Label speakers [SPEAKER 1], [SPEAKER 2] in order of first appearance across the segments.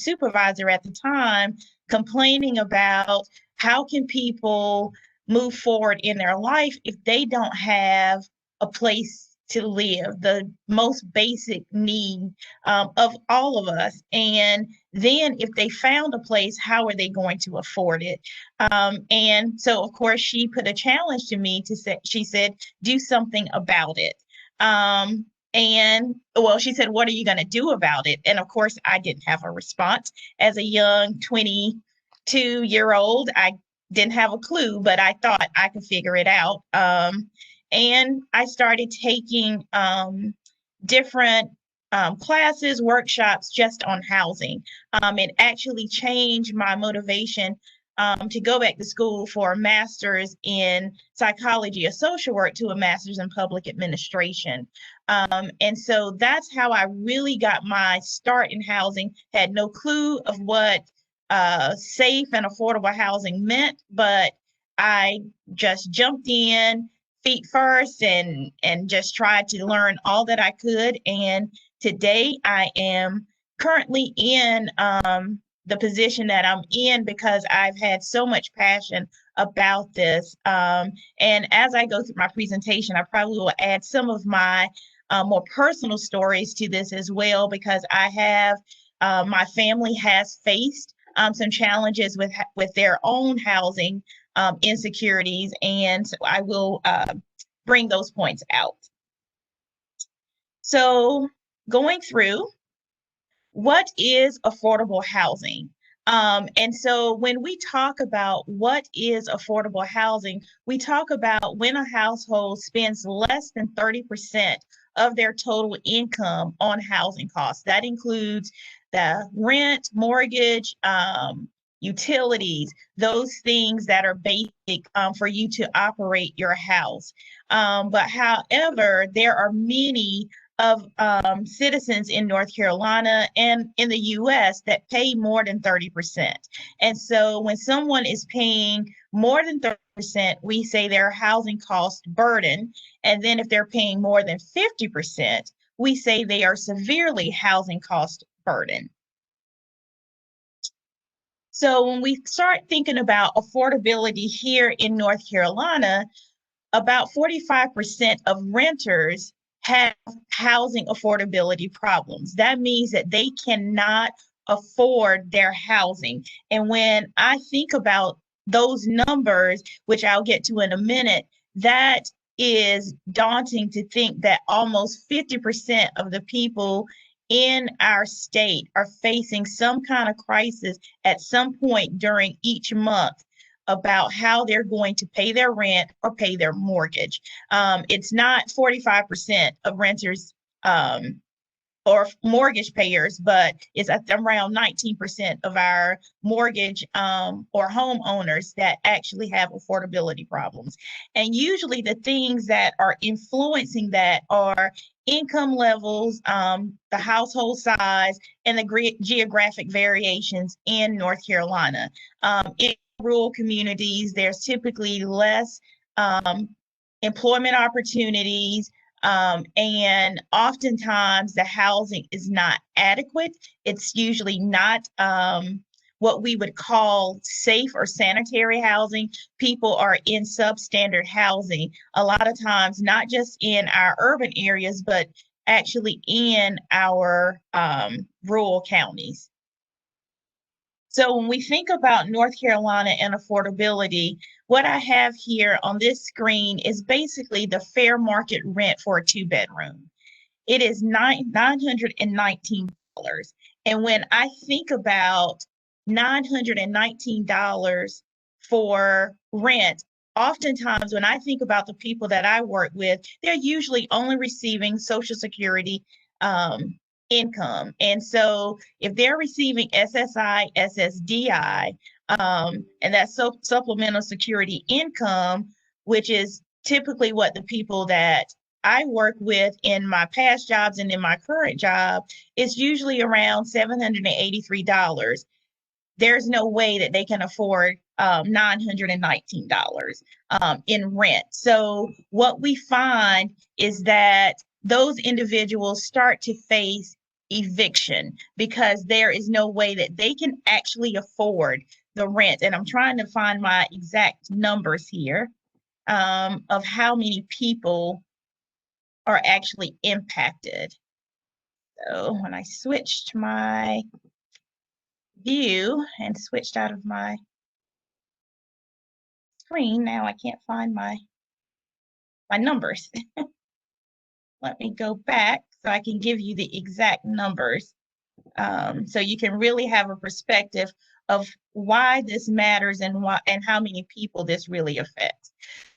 [SPEAKER 1] supervisor at the time complaining about how can people move forward in their life if they don't have a place to live, the most basic need of all of us. And then if they found a place, how are they going to afford it? And so, of course, she put a challenge to me to say, she said, do something about it. And well, she said, what are you going to do about it? And of course, I didn't have a response. As a young 22-year-old, I didn't have a clue, but I thought I could figure it out. And I started taking different classes, workshops just on housing. It actually changed my motivation to go back to school for a master's in psychology or social work to a master's in public administration. And so that's how I really got my start in housing. Had no clue of what safe and affordable housing meant, but I just jumped in feet first and just tried to learn all that I could. And today I am currently in the position that I'm in because I've had so much passion about this. And as I go through my presentation, I probably will add some of my more personal stories to this as well, because I have, my family has faced some challenges with their own housing insecurities, and so I will bring those points out. So going through, what is affordable housing? And so when we talk about what is affordable housing, we talk about when a household spends less than 30% of their total income on housing costs. That includes the rent, mortgage, utilities, those things that are basic for you to operate your house. But however, there are many of citizens in North Carolina and in the US that pay more than 30%. And so when someone is paying more than 30%, we say they're a housing cost burden. And then if they're paying more than 50%, we say they are severely housing cost burden. So when we start thinking about affordability here in North Carolina, about 45% of renters have housing affordability problems. That means that they cannot afford their housing. And when I think about those numbers, which I'll get to in a minute, that is daunting to think that almost 50% of the people in our state are facing some kind of crisis at some point during each month about how they're going to pay their rent or pay their mortgage. It's not 45% of renters or mortgage payers, but it's around 19% of our mortgage or homeowners that actually have affordability problems. And usually the things that are influencing that are income levels, the household size, and the geographic variations in North Carolina. In rural communities, there's typically less employment opportunities, and oftentimes the housing is not adequate. It's usually not what we would call safe or sanitary housing. People are in substandard housing a lot of times, not just in our urban areas, but actually in our rural counties. So when we think about North Carolina and affordability, what I have here on this screen is basically the fair market rent for a 2-bedroom. It is $919. And when I think about $919 for rent, oftentimes when I think about the people that I work with, they're usually only receiving Social Security income. And so if they're receiving SSI, SSDI, and that's supplemental security income, which is typically what the people that I work with in my past jobs and in my current job, is usually around $783. There's no way that they can afford $919 in rent. So what we find is that those individuals start to face eviction because there is no way that they can actually afford the rent. And I'm trying to find my exact numbers here of how many people are actually impacted. So when I switched my view and switched out of my screen, now I can't find my numbers. Let me go back so I can give you the exact numbers. So you can really have a perspective of why this matters and how many people this really affects.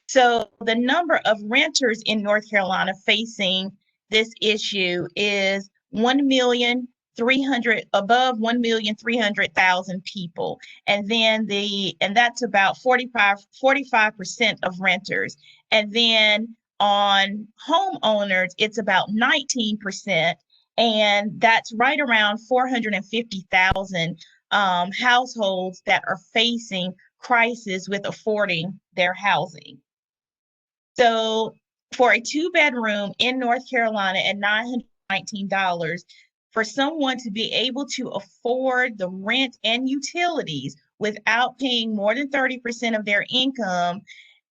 [SPEAKER 1] So the number of renters in North Carolina facing this issue is 1,300,000, above 1,300,000 people. And then that's about 45% of renters. And then on homeowners, it's about 19%. And that's right around 450,000 households that are facing crisis with affording their housing. So for a 2-bedroom in North Carolina at $919, for someone to be able to afford the rent and utilities without paying more than 30% of their income,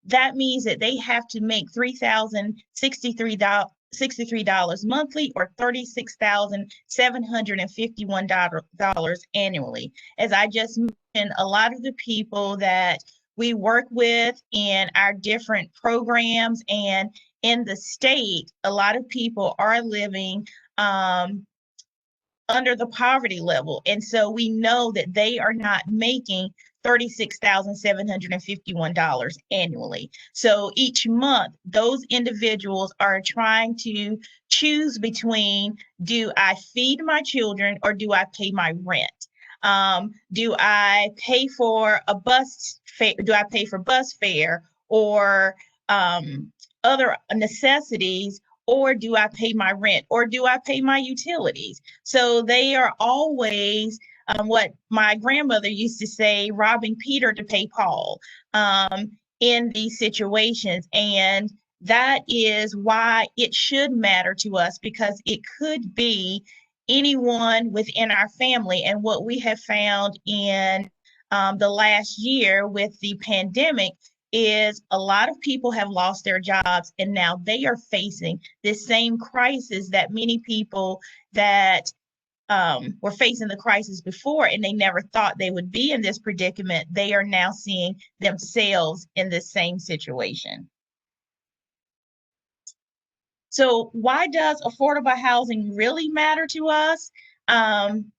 [SPEAKER 1] that means that they have to make $3,063 monthly or $36,751 annually. As I just mentioned, a lot of the people that we work with in our different programs and in the state, a lot of people are living under the poverty level. And so we know that they are not making $36,751 annually. So each month, those individuals are trying to choose between, do I feed my children or do I pay my rent? Do I pay for a bus fare? Do I pay for bus fare or other necessities? Or do I pay my rent? Or do I pay my utilities? So they are always what my grandmother used to say, robbing Peter to pay Paul in these situations. And that is why it should matter to us, because it could be anyone within our family. And what we have found in the last year with the pandemic is a lot of people have lost their jobs, and now they are facing this same crisis that many people that were facing the crisis before and they never thought they would be in this predicament. They are now seeing themselves in this same situation. So why does affordable housing really matter to us? And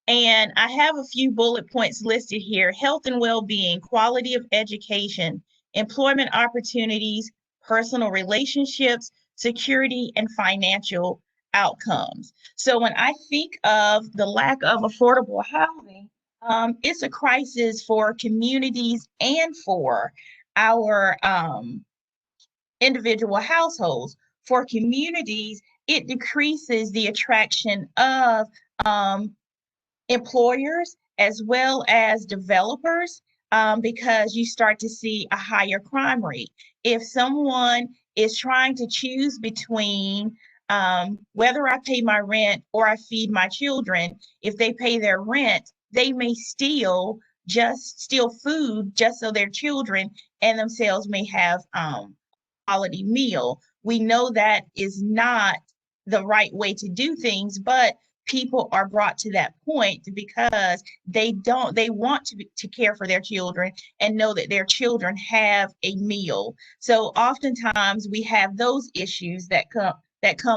[SPEAKER 1] I have a few bullet points listed here: health and well-being, quality of education, employment opportunities, personal relationships, security, and financial outcomes. So when I think of the lack of affordable housing, it's a crisis for communities and for our individual households. For communities, it decreases the attraction of employers as well as developers because you start to see a higher crime rate. If someone is trying to choose between whether I pay my rent or I feed my children, if they pay their rent, they may steal food just so their children and themselves may have quality meal. We know that is not the right way to do things, but people are brought to that point because they want to care for their children and know that their children have a meal. So oftentimes we have those issues that come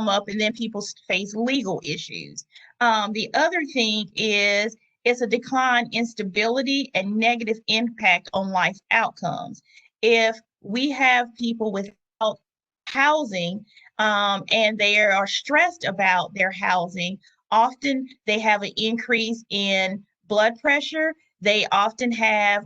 [SPEAKER 1] up, and then people face legal issues. The other thing is it's a decline in stability and negative impact on life outcomes. If we have people without housing and they are stressed about their housing, often they have an increase in blood pressure. They often have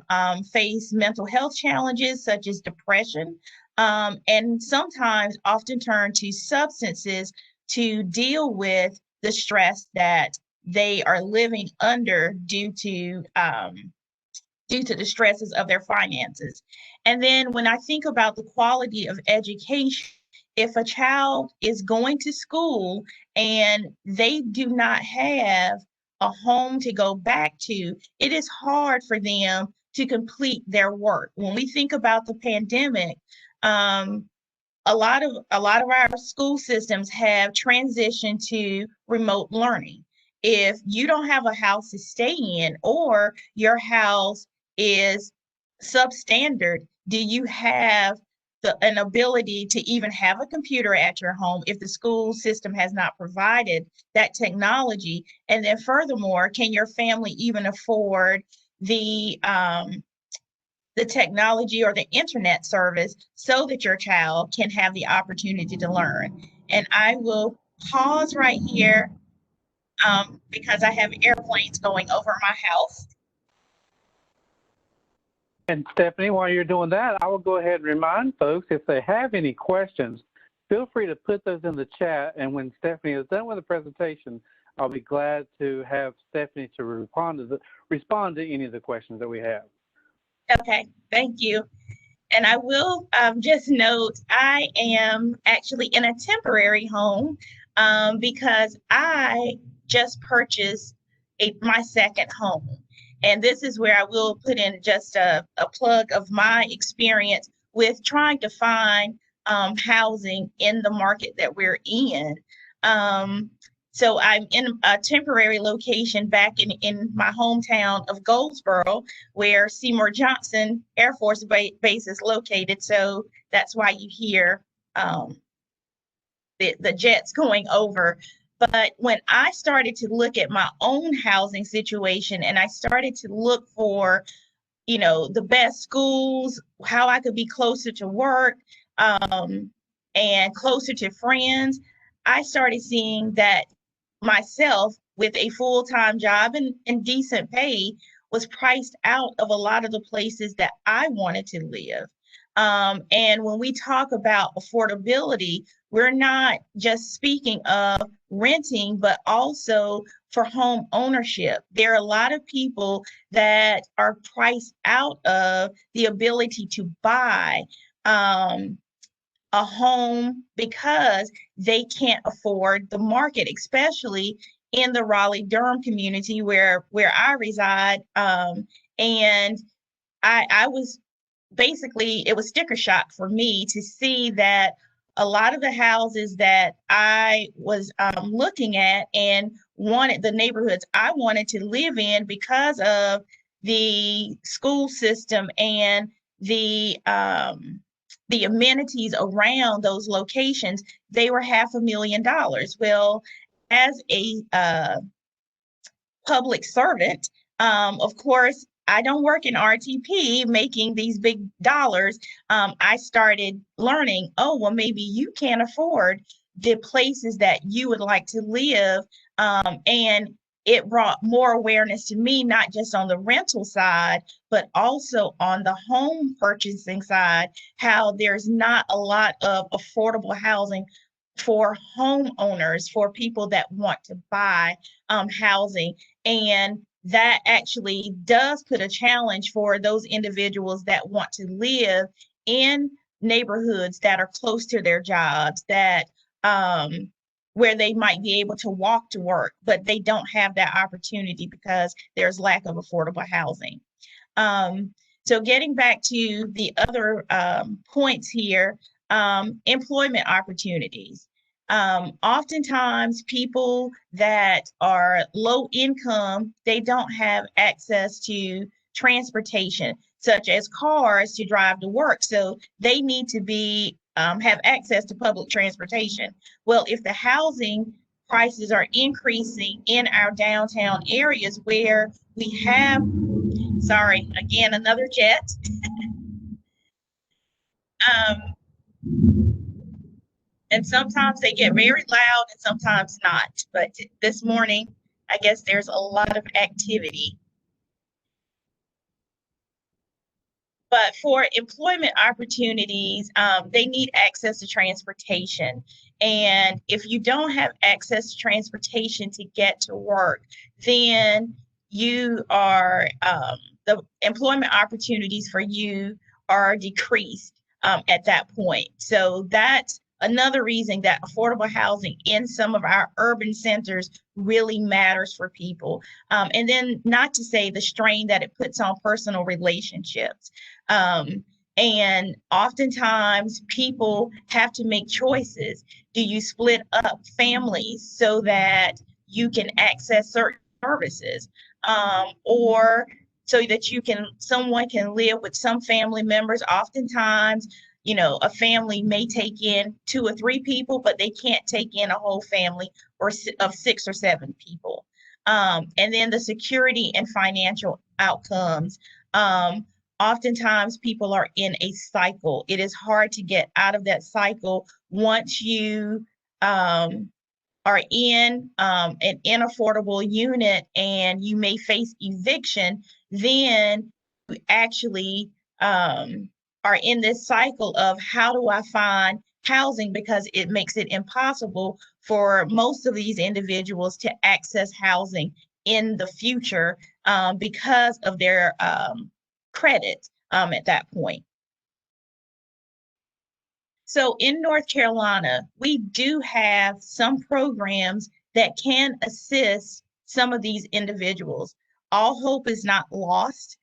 [SPEAKER 1] face mental health challenges such as depression, and sometimes often turn to substances to deal with the stress that they are living under due to the stresses of their finances. And then when I think about the quality of education, if a child is going to school and they do not have a home to go back to, it is hard for them to complete their work. When we think about the pandemic, a lot of our school systems have transitioned to remote learning. If you don't have a house to stay in, or your house is substandard, do you have an ability to even have a computer at your home if the school system has not provided that technology? And then furthermore, can your family even afford the technology or the internet service so that your child can have the opportunity to learn? And I will pause right here because I have airplanes going over my house.
[SPEAKER 2] And Stephanie, while you're doing that, I will go ahead and remind folks, if they have any questions, feel free to put those in the chat. And when Stephanie is done with the presentation, I'll be glad to have Stephanie to respond to any of the questions that we have.
[SPEAKER 1] Okay, thank you. And I will just note, I am actually in a temporary home because I just purchased my second home. And this is where I will put in just a plug of my experience with trying to find housing in the market that we're in. So I'm in a temporary location back in my hometown of Goldsboro, where Seymour Johnson Air Force Base is located. So that's why you hear the jets going over. But when I started to look at my own housing situation and I started to look for, the best schools, how I could be closer to work, and closer to friends, I started seeing that myself with a full-time job and decent pay was priced out of a lot of the places that I wanted to live. And when we talk about affordability, we're not just speaking of renting, but also for home ownership. There are a lot of people that are priced out of the ability to buy a home because they can't afford the market, especially in the Raleigh-Durham community where I reside. And I was basically, it was sticker shock for me to see that a lot of the houses that I was looking at and wanted, the neighborhoods I wanted to live in because of the school system and the amenities around those locations, they were $500,000. Well, as a public servant, of course, I don't work in RTP making these big dollars. I started learning, oh, well, maybe you can't afford the places that you would like to live. And it brought more awareness to me, not just on the rental side, but also on the home purchasing side, how there's not a lot of affordable housing for homeowners, for people that want to buy housing. And that actually does put a challenge for those individuals that want to live in neighborhoods that are close to their jobs, that where they might be able to walk to work, but they don't have that opportunity because there's lack of affordable housing. So getting back to the other points here, employment opportunities. Oftentimes people that are low income, they don't have access to transportation, such as cars to drive to work. So they need to be have access to public transportation. Well, if the housing prices are increasing in our downtown areas where we have, sorry, again, another jet. And sometimes they get very loud and sometimes not. But this morning, I guess there's a lot of activity. But for employment opportunities, they need access to transportation. And if you don't have access to transportation to get to work, then you are, the employment opportunities for you are decreased at that point. So that's another reason that affordable housing in some of our urban centers really matters for people. And then not to say the strain that it puts on personal relationships. And oftentimes people have to make choices. Do you split up families so that you can access certain services? Or so that someone can live with some family members. Oftentimes, a family may take in 2 or 3 people, but they can't take in a whole family of 6 or 7 people. And then the security and financial outcomes. Oftentimes people are in a cycle. It is hard to get out of that cycle once you are in an inaffordable unit and you may face eviction. Then you actually are in this cycle of how do I find housing, because it makes it impossible for most of these individuals to access housing in the future because of their credit at that point. So in North Carolina, we do have some programs that can assist some of these individuals. All hope is not lost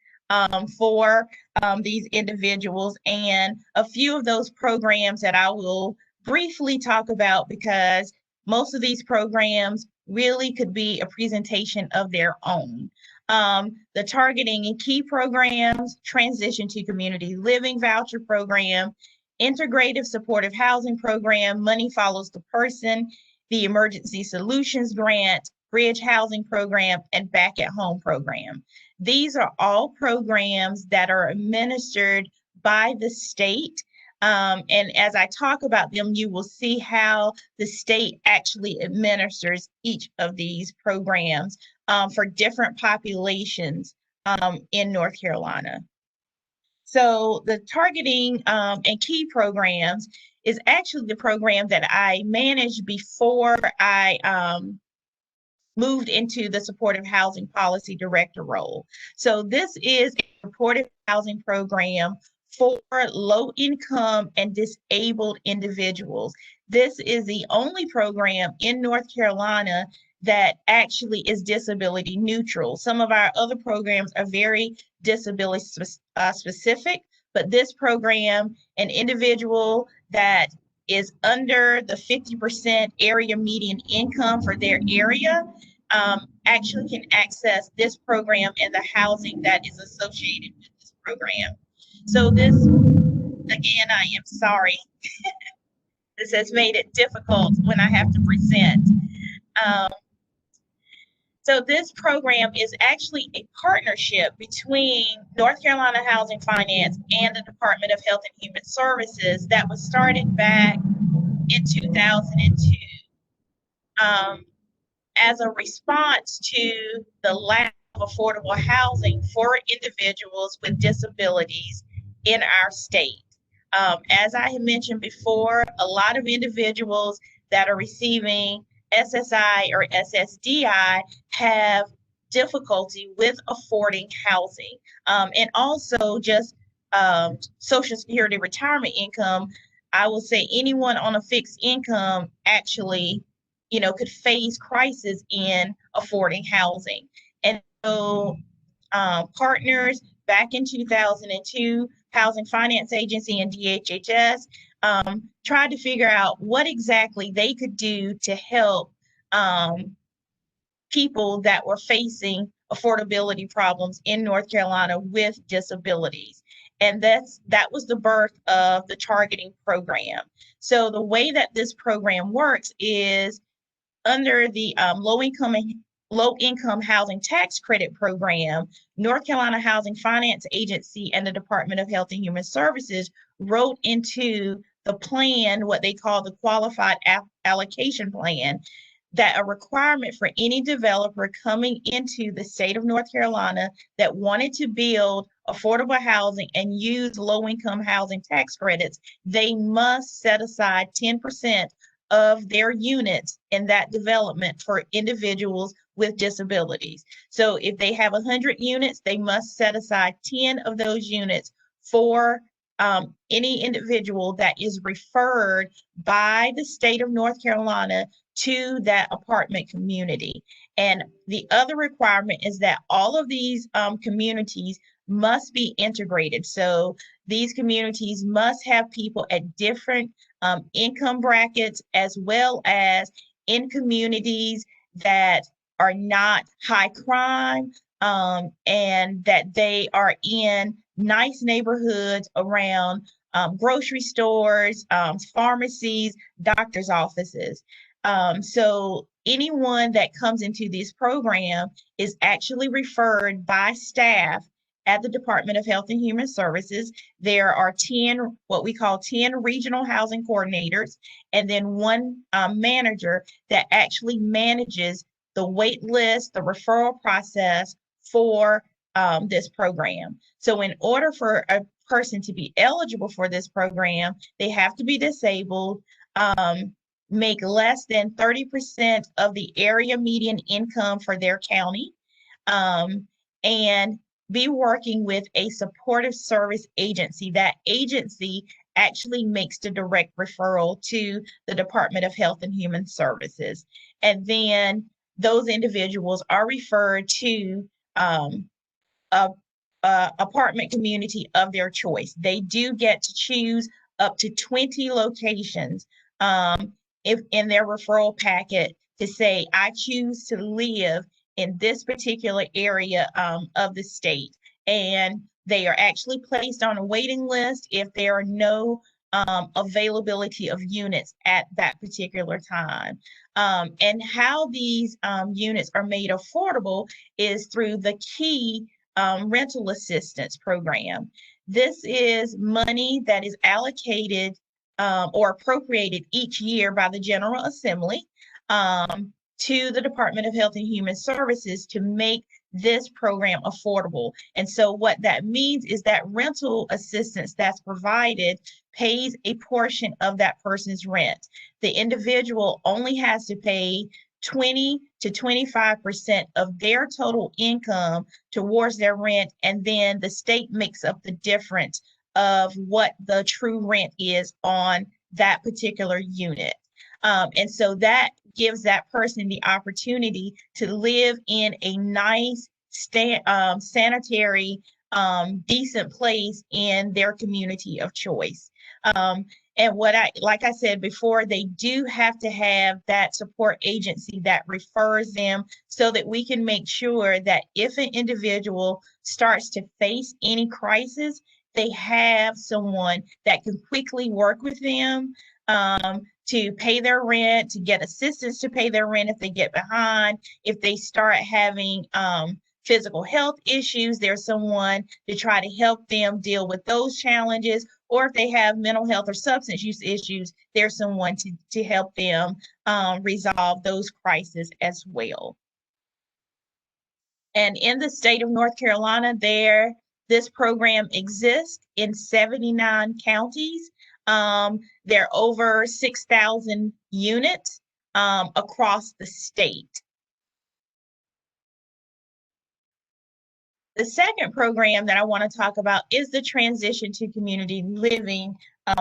[SPEAKER 1] for these individuals, and a few of those programs that I will briefly talk about, because most of these programs really could be a presentation of their own. The targeting and key programs, transition to community living voucher program, integrative supportive housing program, money follows the person, the emergency solutions grant, bridge housing program, and back at home program. These are all programs that are administered by the state. And as I talk about them, you will see how the state actually administers each of these programs for different populations in North Carolina. So the targeting and key programs is actually the program that I managed before I moved into the supportive housing policy director role. So this is a supportive housing program for low income and disabled individuals. This is the only program in North Carolina that actually is disability neutral. Some of our other programs are very disability specific, but this program, an individual that is under the 50% area median income for their area actually can access this program and the housing that is associated with this program. So this, again, I am sorry. This has made it difficult when I have to present. So this program is actually a partnership between North Carolina Housing Finance and the Department of Health and Human Services that was started back in 2002 as a response to the lack of affordable housing for individuals with disabilities in our state. As I had mentioned before, a lot of individuals that are receiving SSI or SSDI have difficulty with affording housing, and also just Social Security retirement income. I will say anyone on a fixed income actually, could face crisis in affording housing. And so partners back in 2002, Housing Finance Agency and DHHS tried to figure out what exactly they could do to help people that were facing affordability problems in North Carolina with disabilities. And that was the birth of the targeting program. So the way that this program works is under the low-income housing tax credit program, North Carolina Housing Finance Agency and the Department of Health and Human Services wrote into the plan what they call the qualified allocation plan, that a requirement for any developer coming into the state of North Carolina that wanted to build affordable housing and use low-income housing tax credits, they must set aside 10% of their units in that development for individuals with disabilities. So if they have 100 units, they must set aside 10 of those units for any individual that is referred by the state of North Carolina to that apartment community. And the other requirement is that all of these communities must be integrated. So these communities must have people at different income brackets, as well as in communities that are not high crime, and that they are in nice neighborhoods around grocery stores, pharmacies, doctor's offices. So anyone that comes into this program is actually referred by staff at the Department of Health and Human Services. There are 10, what we call 10 regional housing coordinators, and then one manager that actually manages the wait list, the referral process for this program. So in order for a person to be eligible for this program, they have to be disabled, make less than 30% of the area median income for their county, and be working with a supportive service agency. That agency actually makes the direct referral to the Department of Health and Human Services. And then those individuals are referred to a apartment community of their choice. They do get to choose up to 20 locations if in their referral packet to say, I choose to live in this particular area of the state. And they are actually placed on a waiting list if there are no availability of units at that particular time. And how these units are made affordable is through the KEY rental assistance program. This is money that is allocated or appropriated each year by the General Assembly to the Department of Health and Human Services to make this program affordable. And so what that means is that rental assistance that's provided pays a portion of that person's rent. The individual only has to pay 20 to 25% of their total income towards their rent, and then the state makes up the difference of what the true rent is on that particular unit. And so that gives that person the opportunity to live in a nice, sanitary, decent place in their community of choice. And like I said before, they do have to have that support agency that refers them so that we can make sure that if an individual starts to face any crisis, they have someone that can quickly work with them to pay their rent, to get assistance to pay their rent if they get behind. If they start having physical health issues, there's someone to try to help them deal with those challenges. Or if they have mental health or substance use issues, there's someone to help them resolve those crises as well. And in the state of North Carolina, this program exists in 79 counties. There are over 6,000 units across the state. The second program that I want to talk about is the Transition to Community Living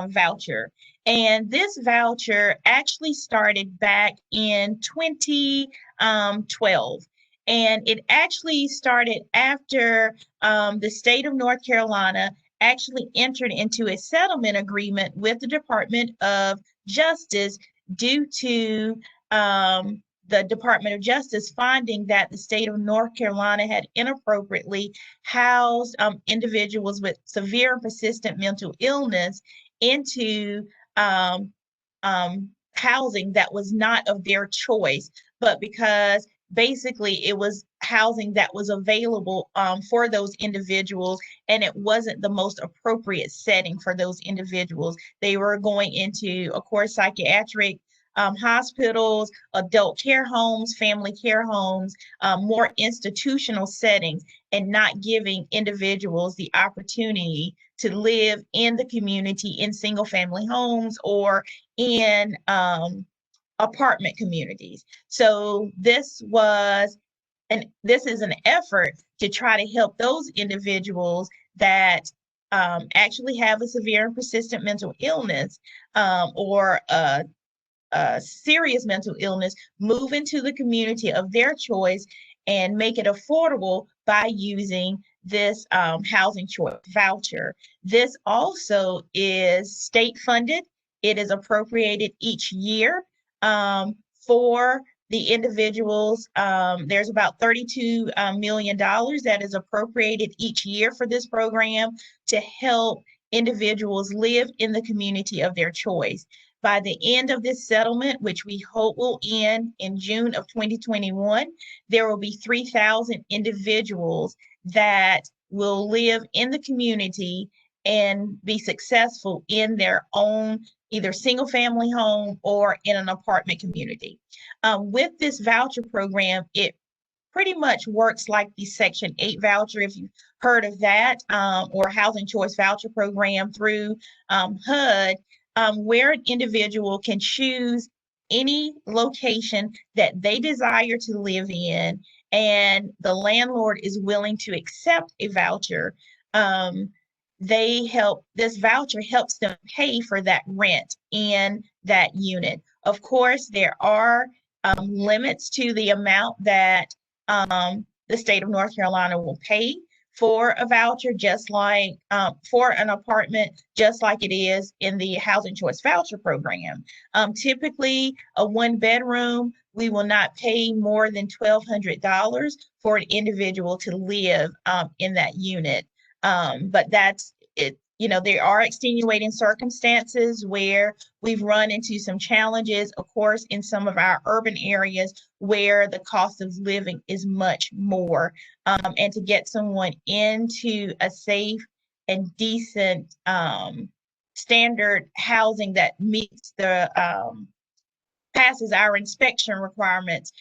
[SPEAKER 1] voucher. And this voucher actually started back in 2012. And it actually started after the state of North Carolina actually entered into a settlement agreement with the Department of Justice due to the Department of Justice finding that the state of North Carolina had inappropriately housed individuals with severe and persistent mental illness into housing that was not of their choice, but because basically it was housing that was available for those individuals, and it wasn't the most appropriate setting for those individuals. They were going into, of course, psychiatric hospitals, adult care homes, family care homes, more institutional settings, and not giving individuals the opportunity to live in the community in single family homes or in apartment communities. So this is an effort to try to help those individuals that actually have a severe and persistent mental illness or serious mental illness move into the community of their choice and make it affordable by using this housing choice voucher. This also is state funded. It is appropriated each year for the individuals. There's about $32 million that is appropriated each year for this program to help individuals live in the community of their choice. By the end of this settlement, which we hope will end in June of 2021, there will be 3,000 individuals that will live in the community and be successful in their own either single family home or in an apartment community. With this voucher program, it pretty much works like the Section 8 voucher, if you've heard of that, or Housing Choice Voucher Program through HUD, where an individual can choose any location that they desire to live in, and the landlord is willing to accept a voucher. This voucher helps them pay for that rent in that unit. Of course, there are limits to the amount that the state of North Carolina will pay for a voucher, just like for an apartment, just like it is in the Housing Choice Voucher Program. Typically, a one-bedroom, we will not pay more than $1,200 for an individual to live in that unit. But that's it. You know, there are extenuating circumstances where we've run into some challenges, of course, in some of our urban areas where the cost of living is much more. And to get someone into a safe and decent standard housing that meets the passes our inspection requirements,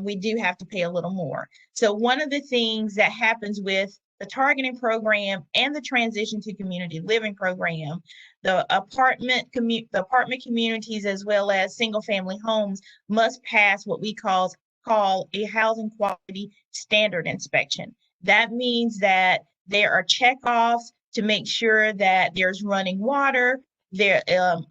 [SPEAKER 1] we do have to pay a little more. So one of the things that happens with the targeting program and the transition to community living program, the apartment communities as well as single family homes must pass what we call a housing quality standard inspection. That means that there are checkoffs to make sure that there's running water, their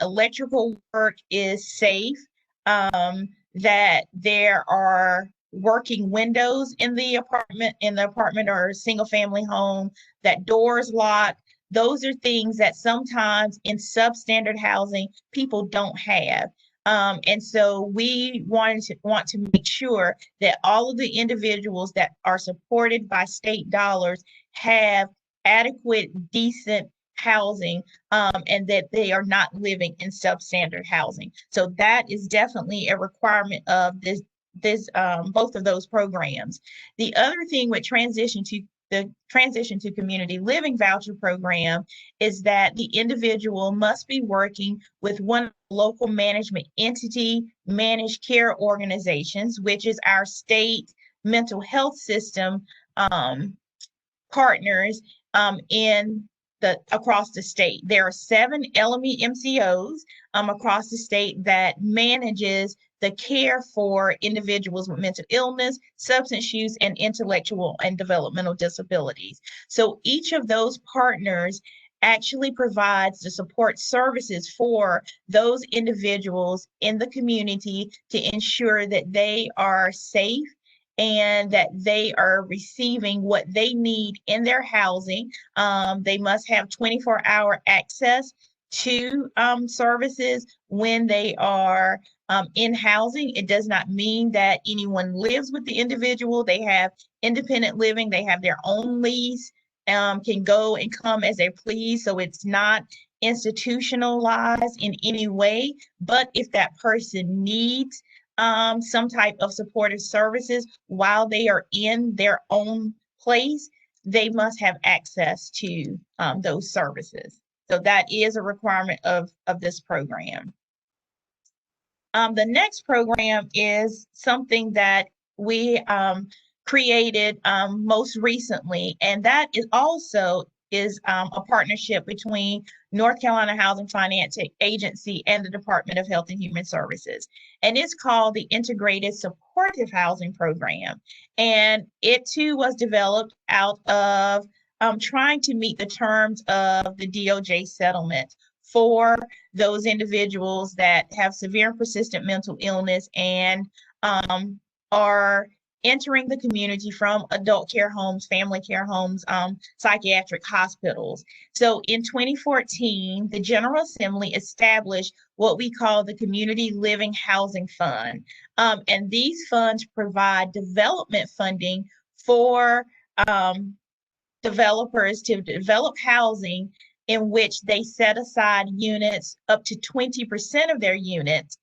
[SPEAKER 1] electrical work is safe, that there are working windows in the apartment or single family home, that doors lock. Those are things that sometimes in substandard housing people don't have. And so we want to make sure that all of the individuals that are supported by state dollars have adequate, decent housing, and that they are not living in substandard housing. So that is definitely a requirement of both of those programs. The other thing with the transition to community living voucher program is that the individual must be working with one local management entity managed care organizations, which is our state mental health system partners across the state. There are 7 LME MCOs across the state that manages the care for individuals with mental illness, substance use, and intellectual and developmental disabilities. So each of those partners actually provides the support services for those individuals in the community to ensure that they are safe and that they are receiving what they need in their housing. They must have 24-hour access to services when they are in housing. It does not mean that anyone lives with the individual. They have independent living. They have their own lease, can go and come as they please. So it's not institutionalized in any way. But if that person needs some type of supportive services while they are in their own place, they must have access to those services. So that is a requirement of this program. The next program is something that we created most recently, and that is also a partnership between North Carolina Housing Finance Agency and the Department of Health and Human Services. And it's called the Integrated Supportive Housing Program. And it too was developed out of trying to meet the terms of the DOJ settlement for those individuals that have severe and persistent mental illness and are entering the community from adult care homes, family care homes, psychiatric hospitals. So in 2014, the General Assembly established what we call the Community Living Housing Fund. And these funds provide development funding for developers to develop housing in which they set aside units, up to 20% of their units,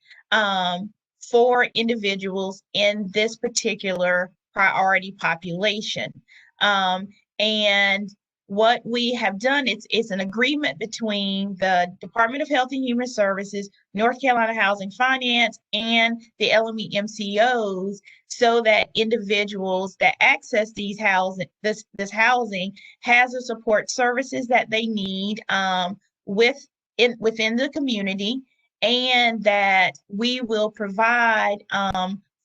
[SPEAKER 1] for individuals in this particular priority population. And what we have done, it's an agreement between the Department of Health and Human Services, North Carolina Housing Finance, and the LME MCOs, so that individuals that access these housing, this housing, has the support services that they need within the community, and that we will provide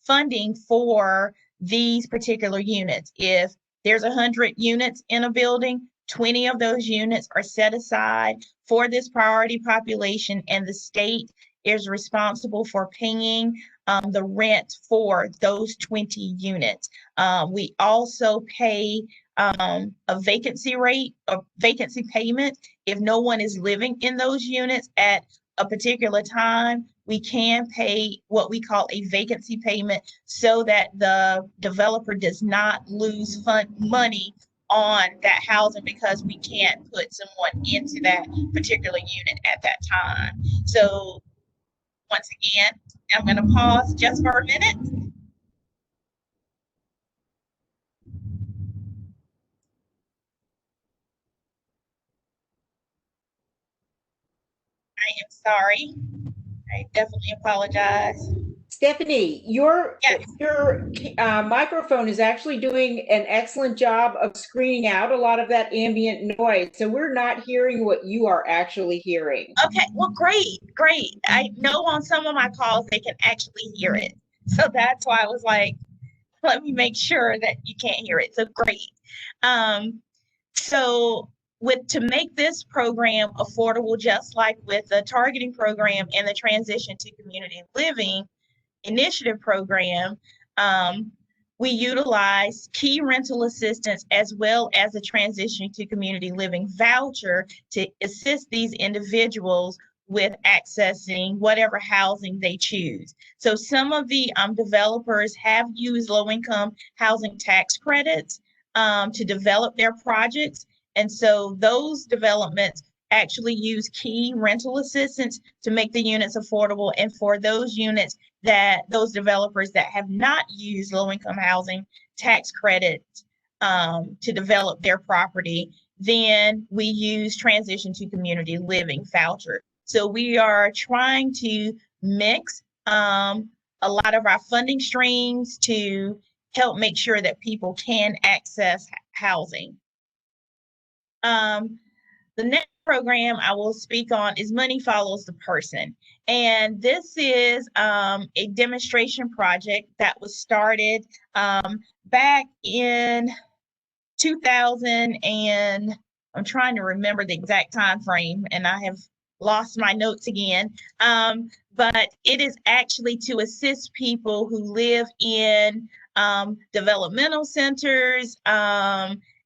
[SPEAKER 1] funding for these particular units. If there's 100 units in a building, 20 of those units are set aside for this priority population, and the state is responsible for paying the rent for those 20 units. We also pay a vacancy rate, a vacancy payment. If no one is living in those units at a particular time, we can pay what we call a vacancy payment so that the developer does not lose money on that housing because we can't put someone into that particular unit at that time. So once again, I'm going to pause just for a minute. I am sorry. I definitely apologize.
[SPEAKER 3] Stephanie, your microphone is actually doing an excellent job of screening out a lot of that ambient noise. So we're not hearing what you are actually hearing.
[SPEAKER 1] Okay, well, great. I know on some of my calls they can actually hear it. So that's why I was like, let me make sure that you can't hear it. So great. So to make this program affordable, just like with the targeting program and the transition to community living initiative program, we utilize key rental assistance as well as the transition to community living voucher to assist these individuals with accessing whatever housing they choose. So some of the developers have used low-income housing tax credits to develop their projects. And so those developments actually use key rental assistance to make the units affordable. And for those units those developers that have not used low-income housing tax credits to develop their property, then we use transition to community living voucher. So we are trying to mix a lot of our funding streams to help make sure that people can access housing. The next program I will speak on is Money Follows the Person. And this is a demonstration project that was started back in 2000, and I'm trying to remember the exact time frame, and I have lost my notes again. But it is actually to assist people who live in developmental centers,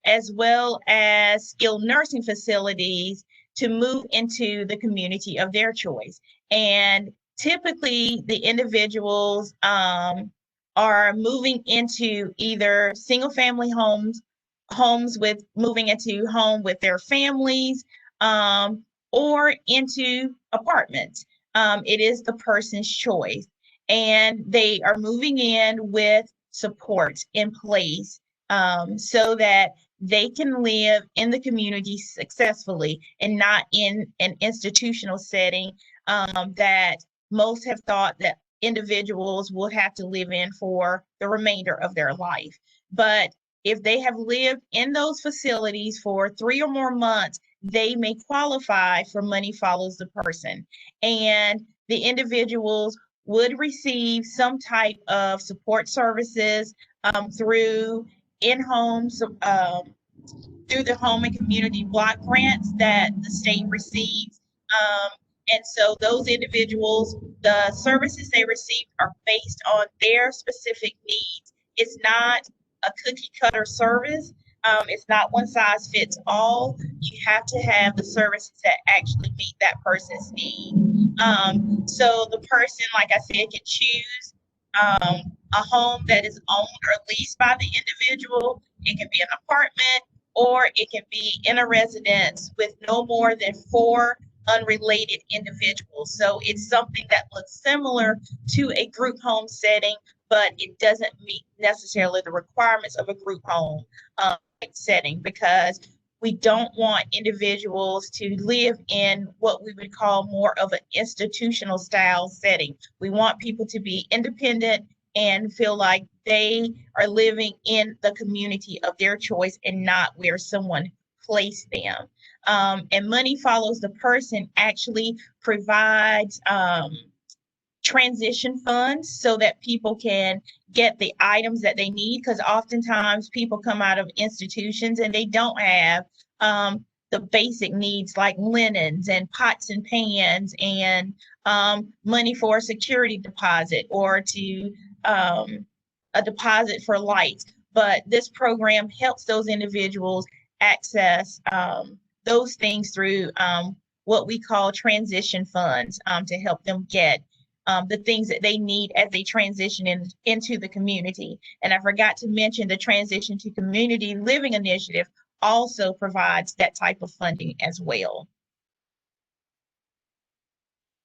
[SPEAKER 1] as well as skilled nursing facilities, to move into the community of their choice. And typically the individuals are moving into either single family homes with moving into home with their families, or into apartments. It is the person's choice. And they are moving in with supports in place so that they can live in the community successfully and not in an institutional setting that most have thought that individuals will have to live in for the remainder of their life. But if they have lived in those facilities for 3 or more months, they may qualify for Money Follows the Person. And the individuals would receive some type of support services through in-home through the home and community block grants that the state receives. And so those individuals, the services they receive are based on their specific needs. It's not a cookie cutter service. It's not one size fits all. You have to have the services that actually meet that person's need. So the person, like I said, can choose a home that is owned or leased by the individual. It can be an apartment, or it can be in a residence with no more than 4 unrelated individuals. So it's something that looks similar to a group home setting, but it doesn't meet necessarily the requirements of a group home setting, because we don't want individuals to live in what we would call more of an institutional style setting. We want people to be independent and feel like they are living in the community of their choice and not where someone placed them. And Money Follows the Person actually provides transition funds so that people can get the items that they need, because oftentimes people come out of institutions and they don't have the basic needs like linens and pots and pans and money for a security deposit or to a deposit for lights. But this program helps those individuals access those things through what we call transition funds to help them get the things that they need as they transition into the community. And I forgot to mention the Transition to Community Living Initiative also provides that type of funding as well.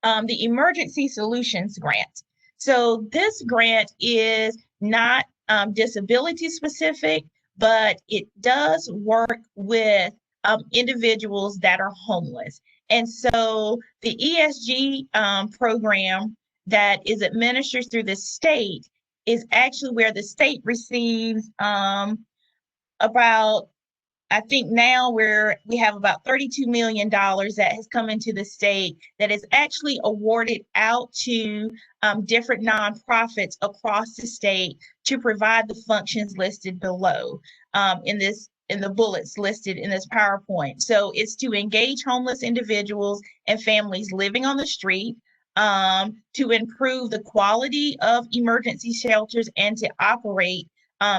[SPEAKER 1] The Emergency Solutions Grant. So this grant is not disability specific, but it does work with individuals that are homeless. And so the ESG program that is administered through the state is actually where the state receives about, I think now we have about $32 million that has come into the state that is actually awarded out to different nonprofits across the state to provide the functions listed below in the bullets listed in this PowerPoint. So it's to engage homeless individuals and families living on the street, to improve the quality of emergency shelters and to operate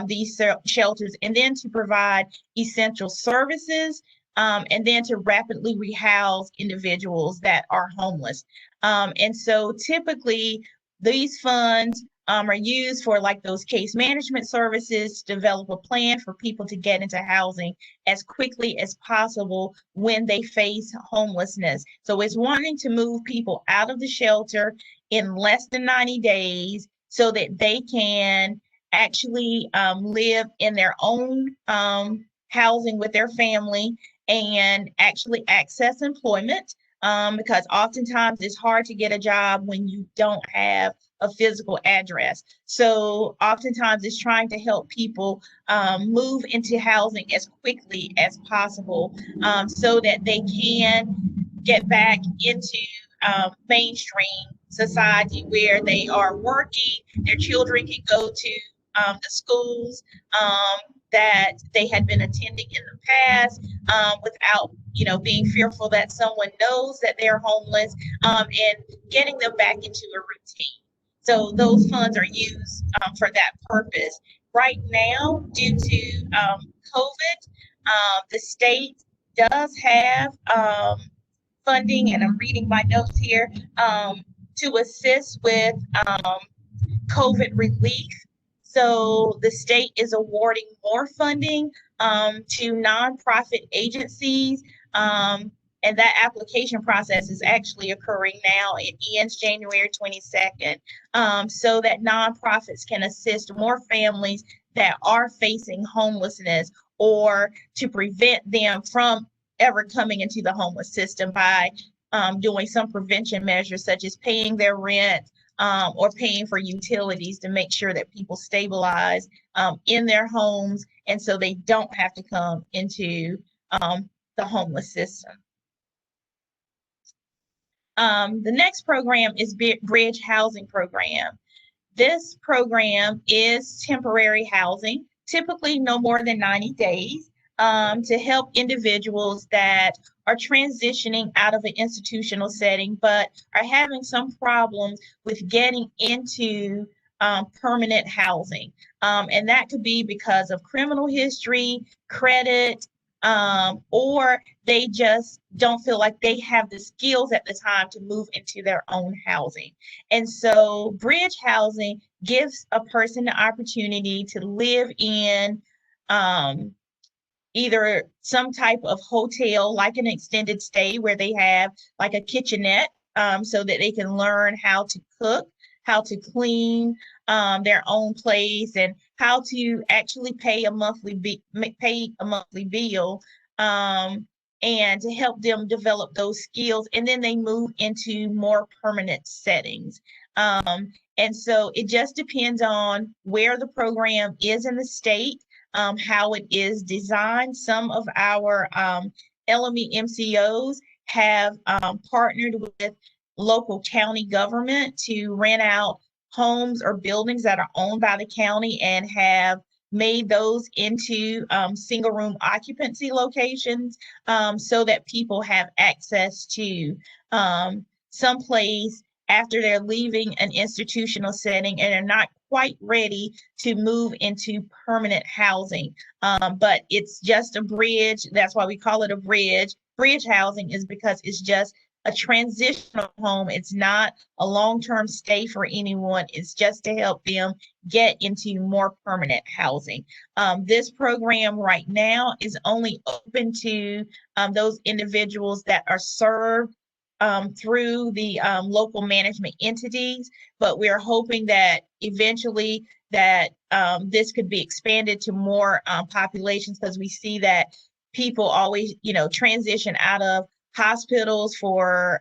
[SPEAKER 1] these shelters, and then to provide essential services, and then to rapidly rehouse individuals that are homeless. And so typically these funds are used for like those case management services, to develop a plan for people to get into housing as quickly as possible when they face homelessness. So it's wanting to move people out of the shelter in less than 90 days so that they can actually live in their own housing with their family and actually access employment, because oftentimes it's hard to get a job when you don't have a physical address. So oftentimes it's trying to help people move into housing as quickly as possible, so that they can get back into mainstream society where they are working, their children can go to the schools that they had been attending in the past, without being fearful that someone knows that they're homeless, and getting them back into a routine. So those funds are used for that purpose. Right now, due to COVID, the state does have funding, and I'm reading my notes here, to assist with COVID relief. So the state is awarding more funding to nonprofit agencies, and that application process is actually occurring now. It ends January 22nd, so that nonprofits can assist more families that are facing homelessness, or to prevent them from ever coming into the homeless system by doing some prevention measures such as paying their rent, or paying for utilities to make sure that people stabilize in their homes, and so they don't have to come into the homeless system. The next program is Bridge Housing Program. This program is temporary housing, typically no more than 90 days. to help individuals that are transitioning out of an institutional setting, but are having some problems with getting into permanent housing. And that could be because of criminal history, credit, or they just don't feel like they have the skills at the time to move into their own housing. And so bridge housing gives a person the opportunity to live in either some type of hotel, like an extended stay where they have like a kitchenette, so that they can learn how to cook, how to clean their own place, and how to actually pay a monthly bill, and to help them develop those skills. And then they move into more permanent settings. And so it just depends on where the program is in the state, how it is designed. Some of our LME MCOs have partnered with local county government to rent out homes or buildings that are owned by the county and have made those into single room occupancy locations, so that people have access to some place after they're leaving an institutional setting and are not quite ready to move into permanent housing. But it's just a bridge. That's why we call it a bridge. Bridge housing is because it's just a transitional home. It's not a long-term stay for anyone. It's just to help them get into more permanent housing. This program right now is only open to those individuals that are served through the local management entities, but we're hoping that eventually that this could be expanded to more populations, because we see that people always, transition out of hospitals for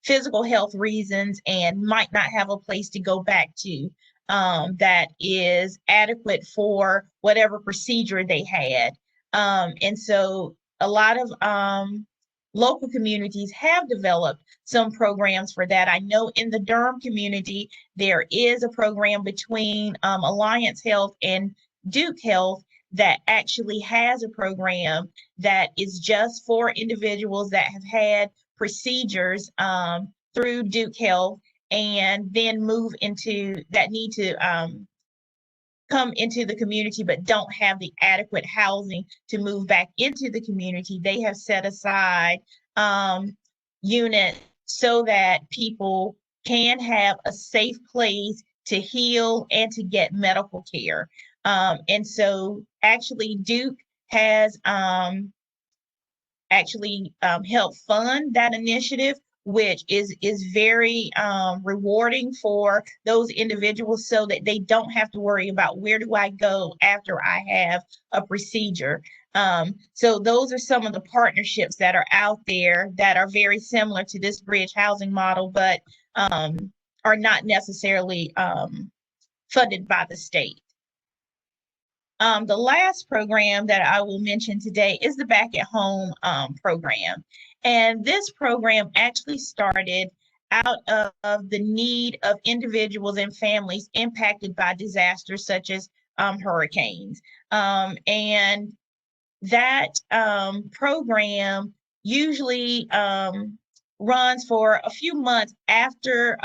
[SPEAKER 1] physical health reasons and might not have a place to go back to that is adequate for whatever procedure they had. And so a lot of local communities have developed some programs for that. I know in the Durham community, there is a program between Alliance Health and Duke Health that actually has a program that is just for individuals that have had procedures through Duke Health and then move into that need to come into the community but don't have the adequate housing to move back into the community. They have set aside units so that people can have a safe place to heal and to get medical care. And so actually Duke has helped fund that initiative, which is very rewarding for those individuals, so that they don't have to worry about where do I go after I have a procedure. So those are some of the partnerships that are out there that are very similar to this bridge housing model, but are not necessarily funded by the state. The last program that I will mention today is the Back at Home program. And this program actually started out of the need of individuals and families impacted by disasters such as hurricanes. And that program usually runs for a few months after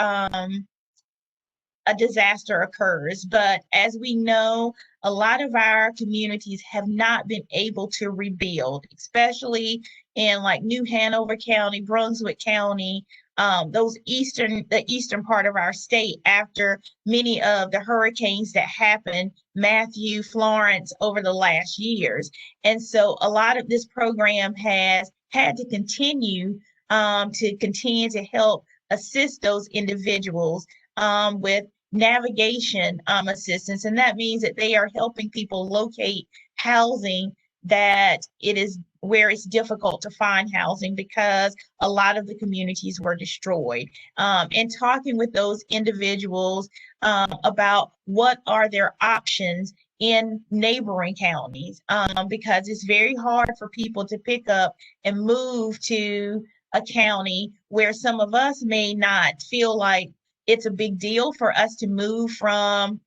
[SPEAKER 1] a disaster occurs. But as we know, a lot of our communities have not been able to rebuild, especially in like New Hanover County, Brunswick County, the eastern part of our state, after many of the hurricanes that happened, Matthew, Florence, over the last years. And so a lot of this program has had to continue to help assist those individuals with navigation assistance. And that means that they are helping people locate housing that it is where it's difficult to find housing because a lot of the communities were destroyed. And talking with those individuals about what are their options in neighboring counties, because it's very hard for people to pick up and move to a county where some of us may not feel like it's a big deal for us to move from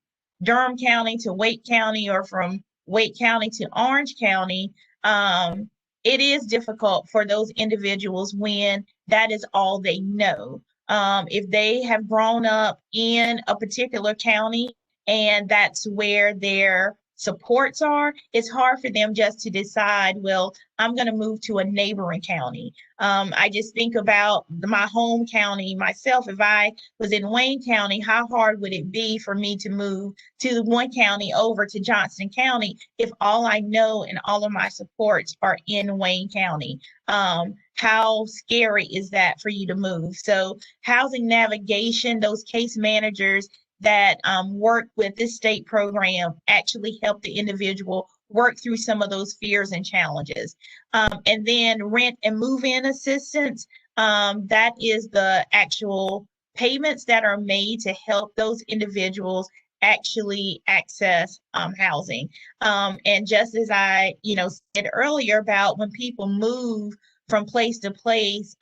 [SPEAKER 1] Durham County to Wake County, or from Wake County to Orange County, it is difficult for those individuals when that is all they know. If they have grown up in a particular county and that's where their supports are, it's hard for them just to decide, well, I'm going to move to a neighboring county. I just think about my home county myself. If I was in Wayne County, how hard would it be for me to move to one county over to Johnston County if all I know and all of my supports are in Wayne County? How scary is that for you to move? So housing navigation, those case managers that work with this state program actually help the individual work through some of those fears and challenges. And then rent and move-in assistance, that is the actual payments that are made to help those individuals actually access housing. And just as I, said earlier about when people move from place to place,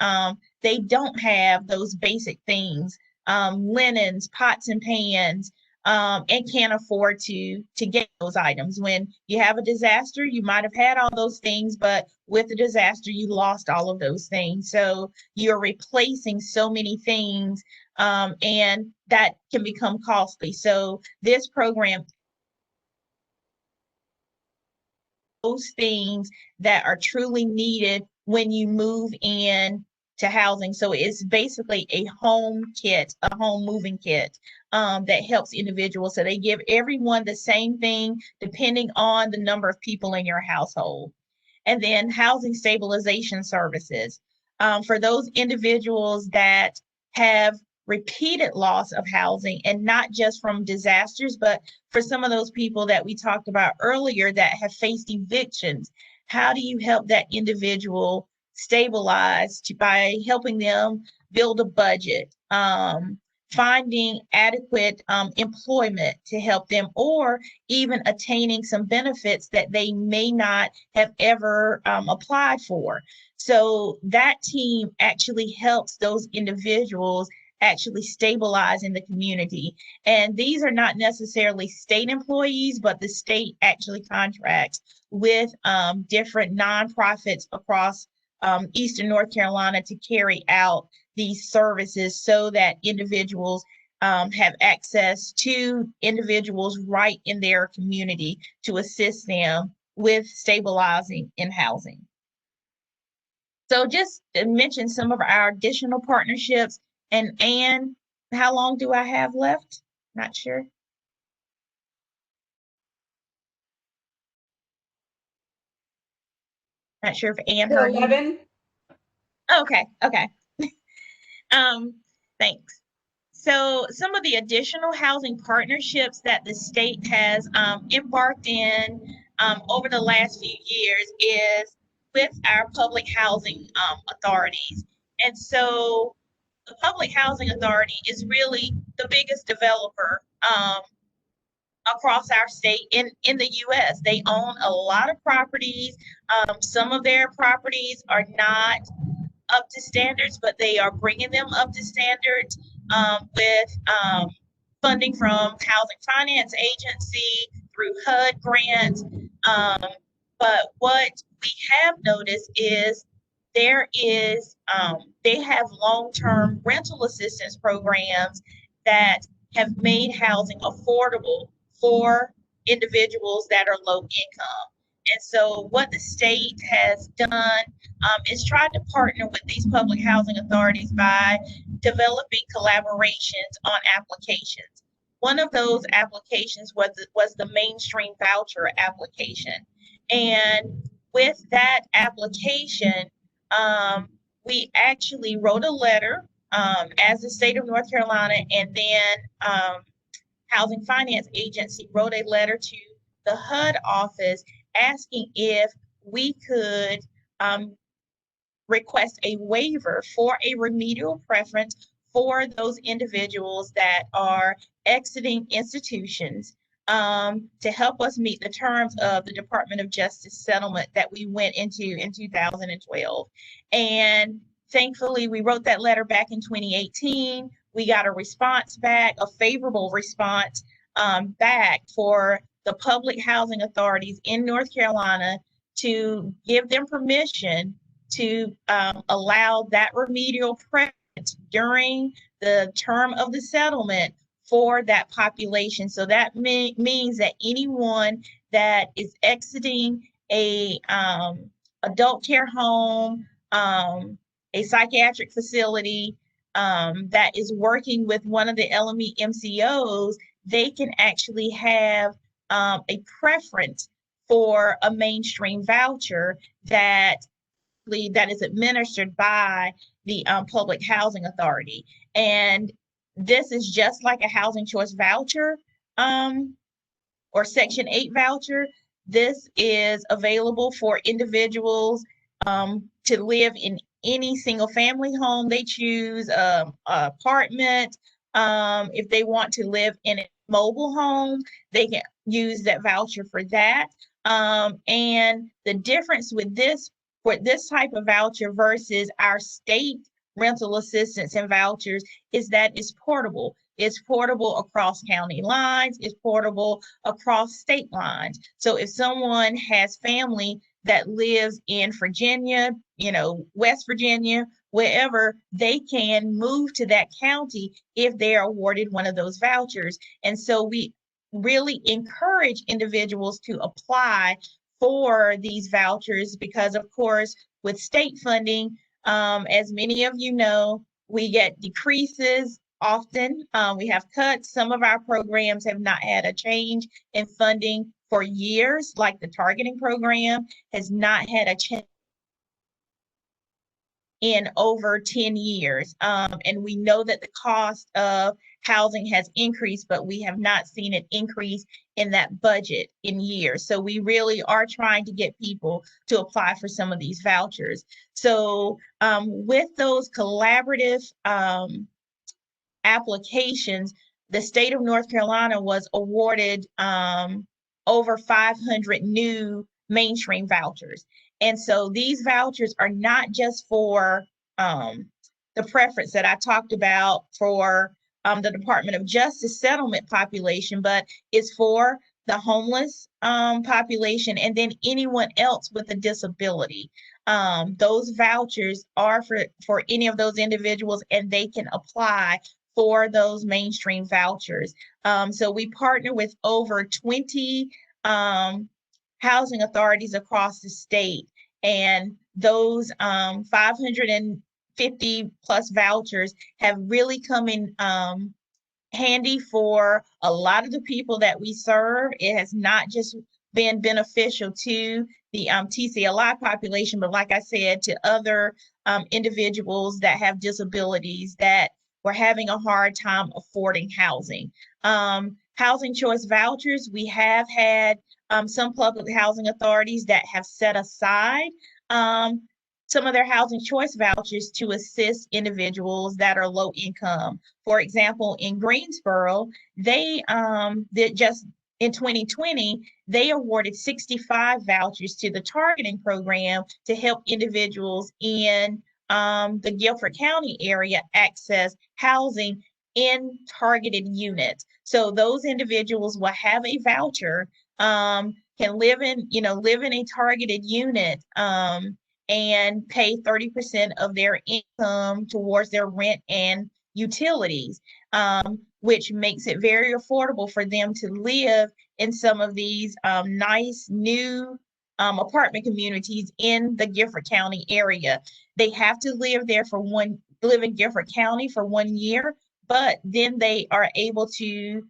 [SPEAKER 1] they don't have those basic things, linens, pots and pans, and can't afford to get those items. When you have a disaster, you might have had all those things, but with the disaster, you lost all of those things. So you're replacing so many things, and that can become costly. So this program, those things that are truly needed when you move in to housing. So it's basically a home kit, a home moving kit, that helps individuals. So they give everyone the same thing depending on the number of people in your household. And then housing stabilization services. For those individuals that have repeated loss of housing, and not just from disasters, but for some of those people that we talked about earlier that have faced evictions, how do you help that individual stabilize by helping them build a budget, finding adequate employment to help them, or even attaining some benefits that they may not have ever applied for. So that team actually helps those individuals actually stabilize in the community. And these are not necessarily state employees, but the state actually contracts with different nonprofits across Eastern North Carolina to carry out these services so that individuals have access to individuals right in their community to assist them with stabilizing in housing. So just to mention some of our additional partnerships. And Anne, how long do I have left? Not sure. Not sure if Anne heard
[SPEAKER 3] 11.
[SPEAKER 1] Okay. Thanks. So some of the additional housing partnerships that the state has embarked in over the last few years is with our public housing authorities. And so the Public Housing Authority is really the biggest developer across our state in the U.S. They own a lot of properties. Some of their properties are not up to standards, but they are bringing them up to standards with funding from Housing Finance Agency through HUD grants. But what we have noticed is they have long-term rental assistance programs that have made housing affordable for individuals that are low income. And so what the state has done is tried to partner with these public housing authorities by developing collaborations on applications. One of those applications was the mainstream voucher application. And with that application, we actually wrote a letter as the state of North Carolina, and then Housing Finance Agency wrote a letter to the HUD office asking if we could request a waiver for a remedial preference for those individuals that are exiting institutions to help us meet the terms of the Department of Justice settlement that we went into in 2012. And thankfully, we wrote that letter back in 2018. We got a response back, a favorable response back for the public housing authorities in North Carolina to give them permission to allow that remedial preference during the term of the settlement for that population. So that means that anyone that is exiting a adult care home, a psychiatric facility, that is working with one of the LME MCOs, they can actually have a preference for a mainstream voucher that is administered by the public housing authority. And this is just like a housing choice voucher or Section 8 voucher. This is available for individuals to live in any single family home they choose, apartment. If they want to live in a mobile home, they can use that voucher for that. And the difference with this, for this type of voucher versus our state rental assistance and vouchers, is that it's portable. It's portable across county lines. It's portable across state lines. So if someone has family that lives in Virginia, West Virginia, wherever, they can move to that county if they are awarded one of those vouchers. And so we really encourage individuals to apply for these vouchers because, of course, with state funding, as many of you know, we get decreases often. We have cuts. Some of our programs have not had a change in funding for years, like the targeting program has not had a change in over 10 years. And we know that the cost of housing has increased, but we have not seen an increase in that budget in years. So we really are trying to get people to apply for some of these vouchers. So with those collaborative applications, the state of North Carolina was awarded over 500 new mainstream vouchers. And so these vouchers are not just for the preference that I talked about for the Department of Justice settlement population, but it's for the homeless population and then anyone else with a disability. Those vouchers are for any of those individuals, and they can apply for those mainstream vouchers. So we partner with over 20 housing authorities across the state, and those 550 plus vouchers have really come in handy for a lot of the people that we serve. It has not just been beneficial to the TCLI population, but like I said, to other individuals that have disabilities that were having a hard time affording housing. Housing choice vouchers, we have had some public housing authorities that have set aside some of their housing choice vouchers to assist individuals that are low income. For example, in Greensboro, they did just in 2020, they awarded 65 vouchers to the targeting program to help individuals in the Guilford County area access housing in targeted units. So those individuals will have a voucher, can live in a targeted unit, and pay 30% of their income towards their rent and utilities, which makes it very affordable for them to live in some of these nice new apartment communities in the Guilford County area. They have to live in Guilford County for 1 year, but then they are able to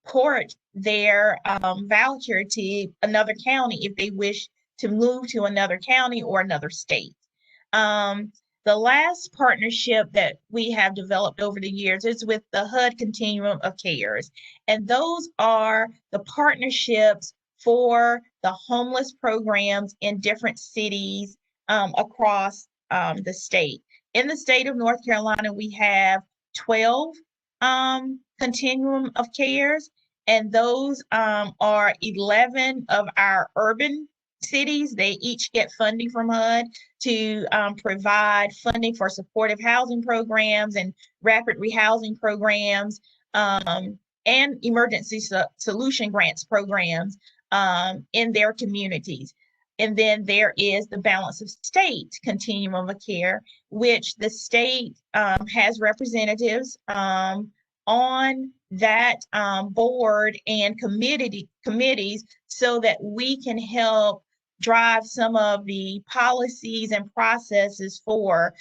[SPEAKER 1] port their voucher to another county if they wish to move to another county or another state. The last partnership that we have developed over the years is with the HUD Continuum of Cares. And those are the partnerships for the homeless programs in different cities across the state. In the state of North Carolina, we have 12 Continuum of Cares, and those are 11 of our urban cities. They each get funding from HUD to provide funding for supportive housing programs and rapid rehousing programs and emergency solution grants programs in their communities. And then there is the balance of state continuum of care, which the state has representatives on that board and committees so that we can help drive some of the policies and processes for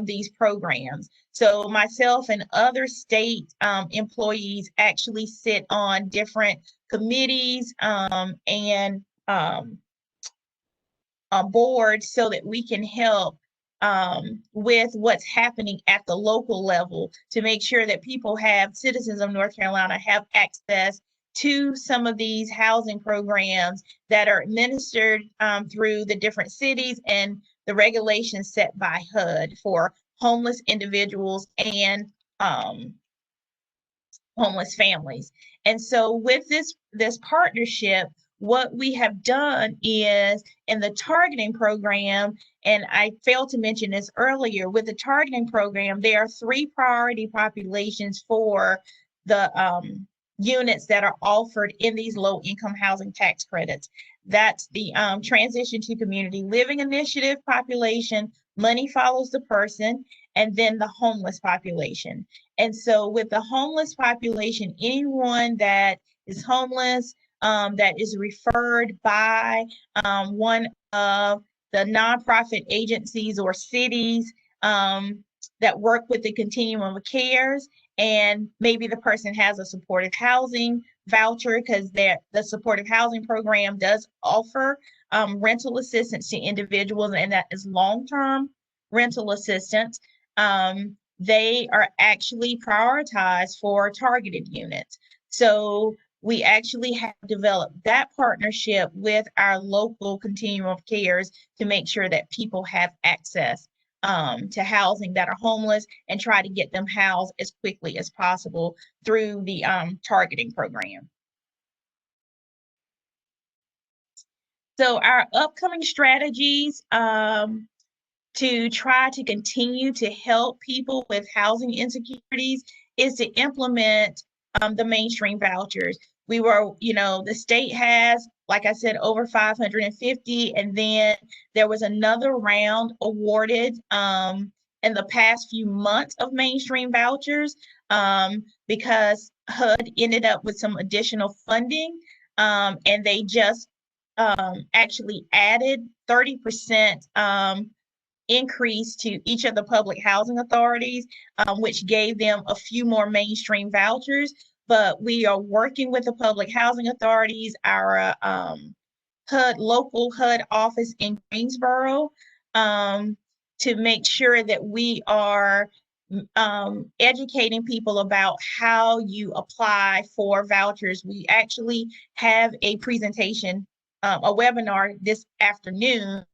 [SPEAKER 1] these programs. So myself and other state employees actually sit on different committees and boards so that we can help with what's happening at the local level to make sure that citizens of North Carolina have access to some of these housing programs that are administered through the different cities and the regulations set by HUD for homeless individuals and homeless families. And so with this partnership, what we have done is in the targeting program, and I failed to mention this earlier, with the targeting program, there are 3 priority populations for the units that are offered in these low-income housing tax credits. That's the Transition to Community Living Initiative population, Money Follows the Person, and then the homeless population. And so with the homeless population, anyone that is homeless, that is referred by one of the nonprofit agencies or cities that work with the continuum of cares, and maybe the person has a supportive housing voucher because the supportive housing program does offer rental assistance to individuals, and that is long-term rental assistance. They are actually prioritized for targeted units. So we actually have developed that partnership with our local continuum of cares to make sure that people have access to housing that are homeless and try to get them housed as quickly as possible through the targeting program. So our upcoming strategies to try to continue to help people with housing insecurities is to implement the mainstream vouchers. The state has, like I said, over 550, and then there was another round awarded in the past few months of mainstream vouchers because HUD ended up with some additional funding, and they just actually added 30% increase to each of the public housing authorities, which gave them a few more mainstream vouchers. But we are working with the public housing authorities, our local HUD office in Greensboro, to make sure that we are educating people about how you apply for vouchers. We actually have a presentation, a webinar this afternoon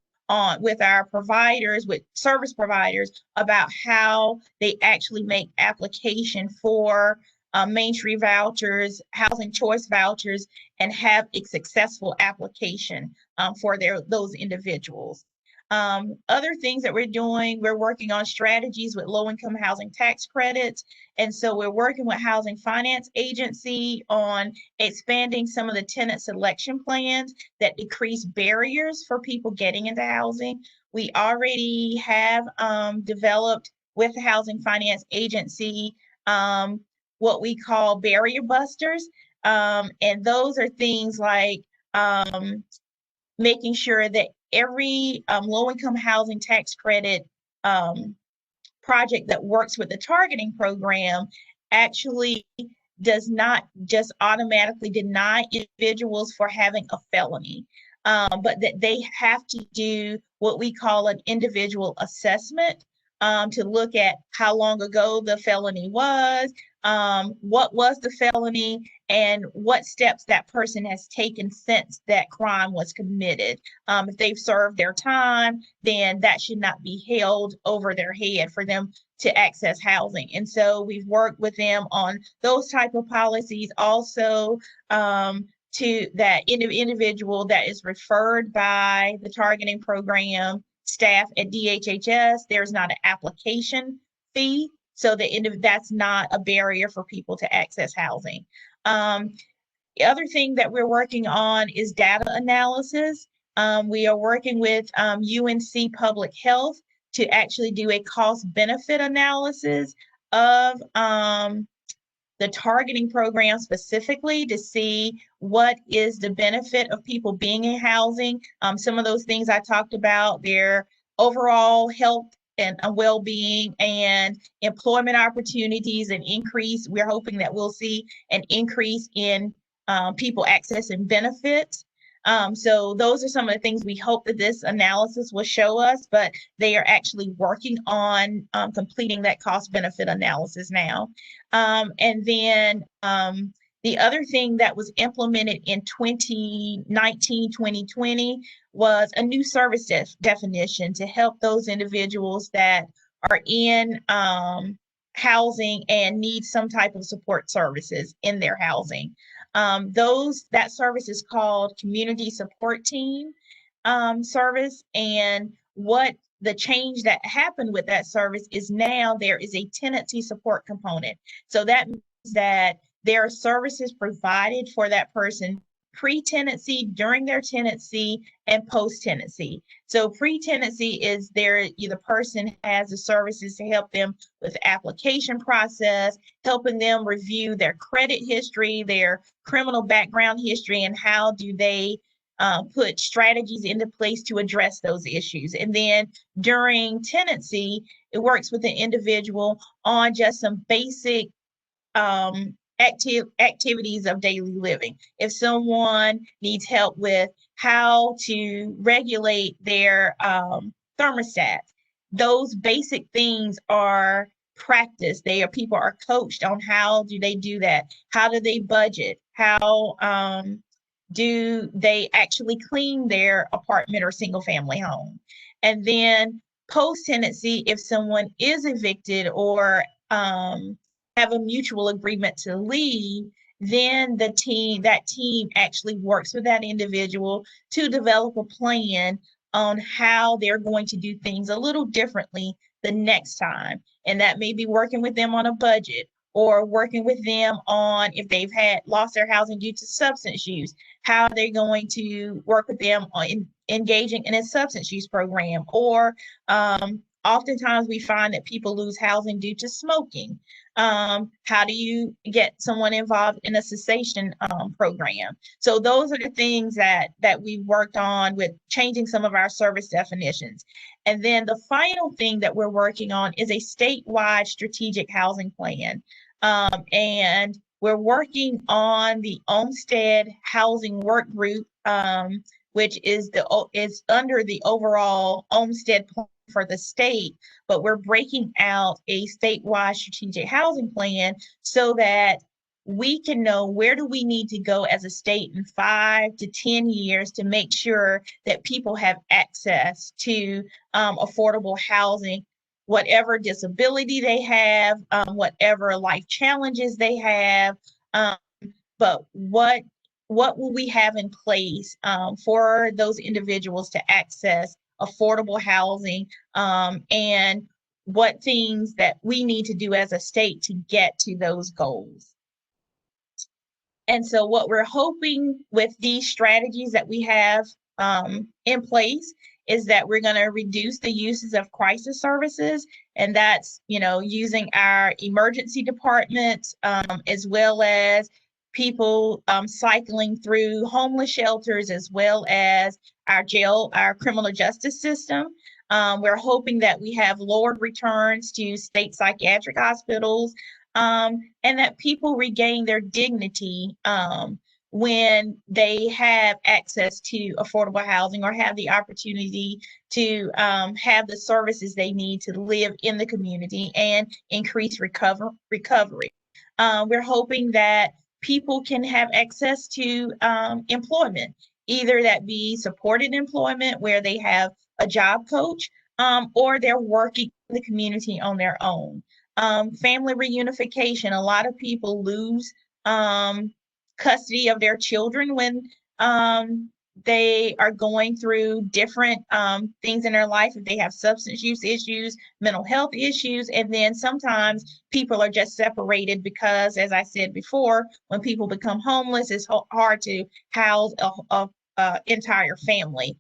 [SPEAKER 1] with our providers, with service providers, about how they actually make application for mainstream vouchers, housing choice vouchers, and have a successful application for those individuals. Other things that we're doing, we're working on strategies with low-income housing tax credits. And so we're working with Housing Finance Agency on expanding some of the tenant selection plans that decrease barriers for people getting into housing. We already have developed with the Housing Finance Agency what we call barrier busters. And those are things like making sure that every low-income housing tax credit project that works with the targeting program actually does not just automatically deny individuals for having a felony, but that they have to do what we call an individual assessment to look at how long ago the felony was, what was the felony, and what steps that person has taken since that crime was committed. If they've served their time, then that should not be held over their head for them to access housing. And so we've worked with them on those type of policies. Also, to that individual that is referred by the targeting program staff at DHHS, there's not an application fee. So that's not a barrier for people to access housing. The other thing that we're working on is data analysis. We are working with UNC Public Health to actually do a cost benefit analysis of the targeting program specifically to see what is the benefit of people being in housing. Some of those things I talked about, their overall health and well-being and employment opportunities and increase. We're hoping that we'll see an increase in people accessing benefits. So those are some of the things we hope that this analysis will show us, but they are actually working on completing that cost benefit analysis now. And then the other thing that was implemented in 2019, 2020 was a new service definition to help those individuals that are in housing and need some type of support services in their housing. That service is called Community Support Team service. And what the change that happened with that service is now there is a tenancy support component. So that means that there are services provided for that person pre-tenancy, during their tenancy, and post-tenancy. So pre-tenancy is the person has the services to help them with the application process, helping them review their credit history, their criminal background history, and how do they put strategies into place to address those issues. And then during tenancy, it works with the individual on just some basic activities of daily living. If someone needs help with how to regulate their thermostat, those basic things are practiced. People are coached on how do they do that? How do they budget? How do they actually clean their apartment or single family home? And then post tenancy, if someone is evicted or have a mutual agreement to leave, then that team actually works with that individual to develop a plan on how they're going to do things a little differently the next time. And that may be working with them on a budget or working with them on if they've lost their housing due to substance use, how are they going to work with them on engaging in a substance use program? Or oftentimes we find that people lose housing due to smoking. How do you get someone involved in a cessation program? So those are the things that we've worked on with changing some of our service definitions. And then the final thing that we're working on is a statewide strategic housing plan. And we're working on the Olmsted Housing Work Group, which is under the overall Olmsted plan for the state, but we're breaking out a statewide strategic housing plan so that we can know where do we need to go as a state in 5 to 10 years to make sure that people have access to affordable housing, whatever disability they have, whatever life challenges they have, but what will we have in place for those individuals to access affordable housing, and what things that we need to do as a state to get to those goals. And so what we're hoping with these strategies that we have in place is that we're going to reduce the uses of crisis services, and that's using our emergency departments as well as people cycling through homeless shelters, as well as our criminal justice system. We're hoping that we have lowered returns to state psychiatric hospitals, and that people regain their dignity when they have access to affordable housing or have the opportunity to have the services they need to live in the community and increase recovery. We're hoping that people can have access to employment, either that be supported employment where they have a job coach, or they're working in the community on their own. Family reunification, a lot of people lose custody of their children when they are going through different things in their life, if they have substance use issues, mental health issues, and then sometimes people are just separated because, as I said before, when people become homeless, it's hard to house a entire family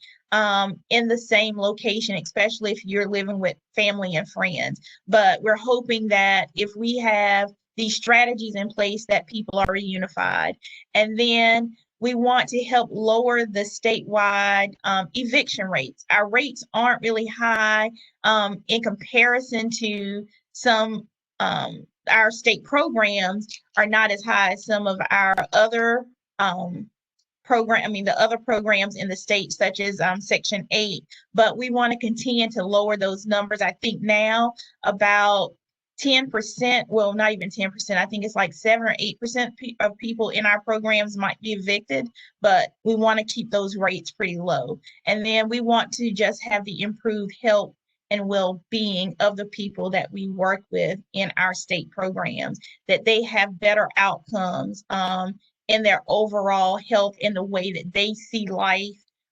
[SPEAKER 1] in the same location, especially if you're living with family and friends. But we're hoping that if we have these strategies in place that people are reunified, and then we want to help lower the statewide eviction rates. Our rates aren't really high in comparison to some, our state programs are not as high as some of our other the other programs in the state, such as Section 8, but we want to continue to lower those numbers. I think now about 10%, well, not even 10%, I think it's like 7 or 8% of people in our programs might be evicted, but we want to keep those rates pretty low. And then we want to just have the improved health and well-being of the people that we work with in our state programs, that they have better outcomes in their overall health, in the way that they see life,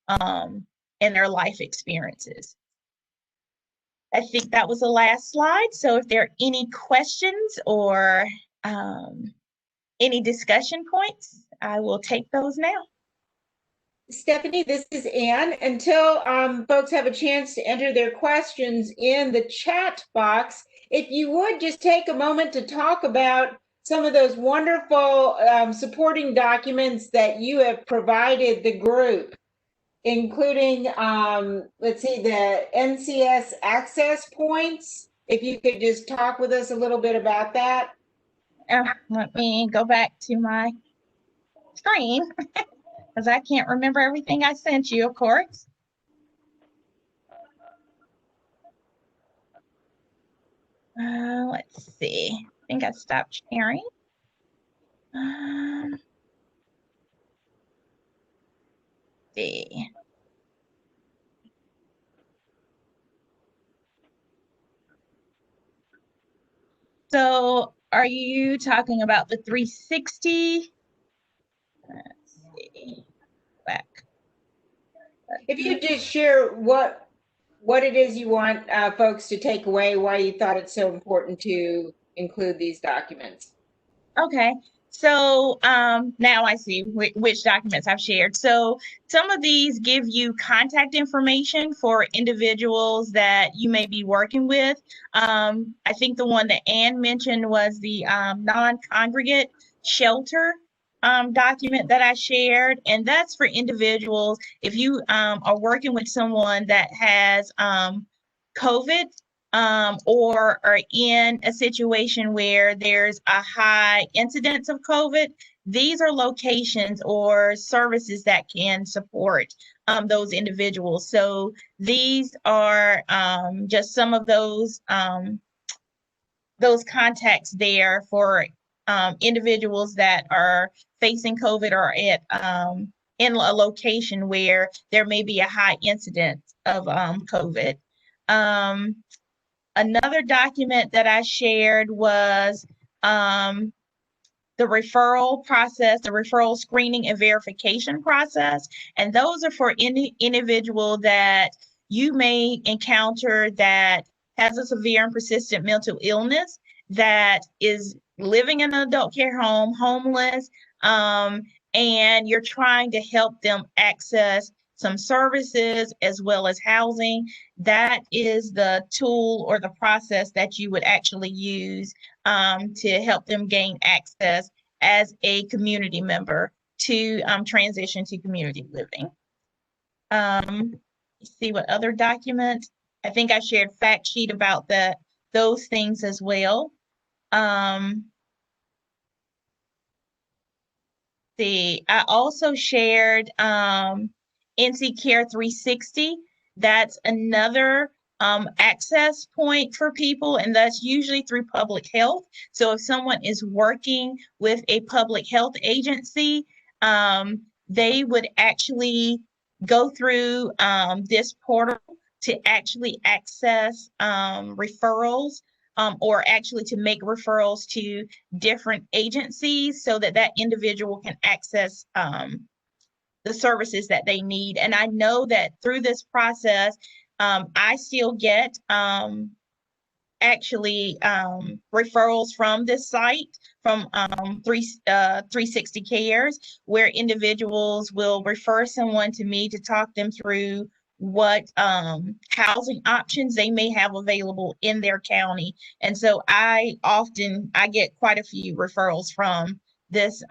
[SPEAKER 1] and their life experiences. I think that was the last slide. So if there are any questions or any discussion points, I will take those now.
[SPEAKER 3] Stephanie, this is Ann. Until folks have a chance to enter their questions in the chat box, if you would just take a moment to talk about some of those wonderful supporting documents that you have provided the group, including, let's see, the NCS access points. If you could just talk with us a little bit about that.
[SPEAKER 1] Let me go back to my screen because I can't remember everything I sent you, of course. Let's see. I think I stopped sharing. See. So are you talking about the 360? Let's see. Back.
[SPEAKER 3] If you just share what it is you want folks to take away, why you thought it's so important to include these documents.
[SPEAKER 1] Okay. So now I see which documents I've shared. So some of these give you contact information for individuals that you may be working with. I think the one that Ann mentioned was the non-congregate shelter document that I shared. And that's for individuals, if you are working with someone that has COVID, or are in a situation where there's a high incidence of COVID, these are locations or services that can support those individuals. So these are just some of those contacts there for individuals that are facing COVID or at in a location where there may be a high incidence of COVID. Another document that I shared was the referral process, the referral screening and verification process. And those are for any individual that you may encounter that has a severe and persistent mental illness, that is living in an adult care home, homeless, and you're trying to help them access some services as well as housing. That is the tool or the process that you would actually use to help them gain access as a community member to transition to community living. Let's see what other document. I think I shared fact sheet about those things as well. I also shared NC Care 360. That's another access point for people, and that's usually through public health. So if someone is working with a public health agency, they would actually go through this portal to actually access referrals, or actually to make referrals to different agencies so that that individual can access the services that they need. And I know that through this process, I still get actually referrals from this site, from 360 Cares, where individuals will refer someone to me to talk them through what housing options they may have available in their county. And so I get quite a few referrals from this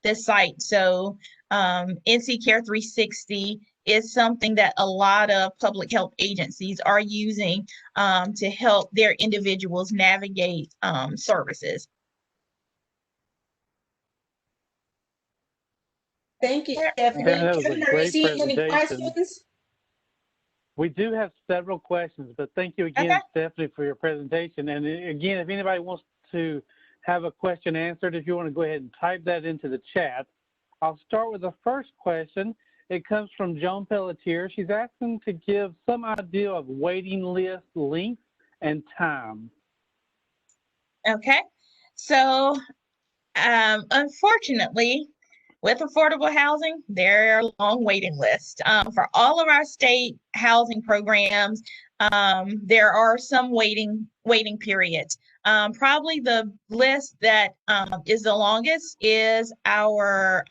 [SPEAKER 1] this site. So NC Care 360 is something that a lot of public health agencies are using to help their individuals navigate services.
[SPEAKER 3] Thank you, Stephanie.
[SPEAKER 2] That was a
[SPEAKER 3] Kevin, are you
[SPEAKER 2] great
[SPEAKER 3] seeing any
[SPEAKER 2] presentation.
[SPEAKER 3] questions?
[SPEAKER 2] We do have several questions, but thank you again,
[SPEAKER 1] Okay.
[SPEAKER 2] Stephanie, for your presentation. And again, if anybody wants to have a question answered, if you want to go ahead and type that into the chat. I'll start with the first question. It comes from Joan Pelletier. She's asking to give some idea of waiting list length and time.
[SPEAKER 1] Okay, so unfortunately, with affordable housing, there are long waiting lists. For all of our state housing programs, there are some waiting periods. Probably the list that is the longest is our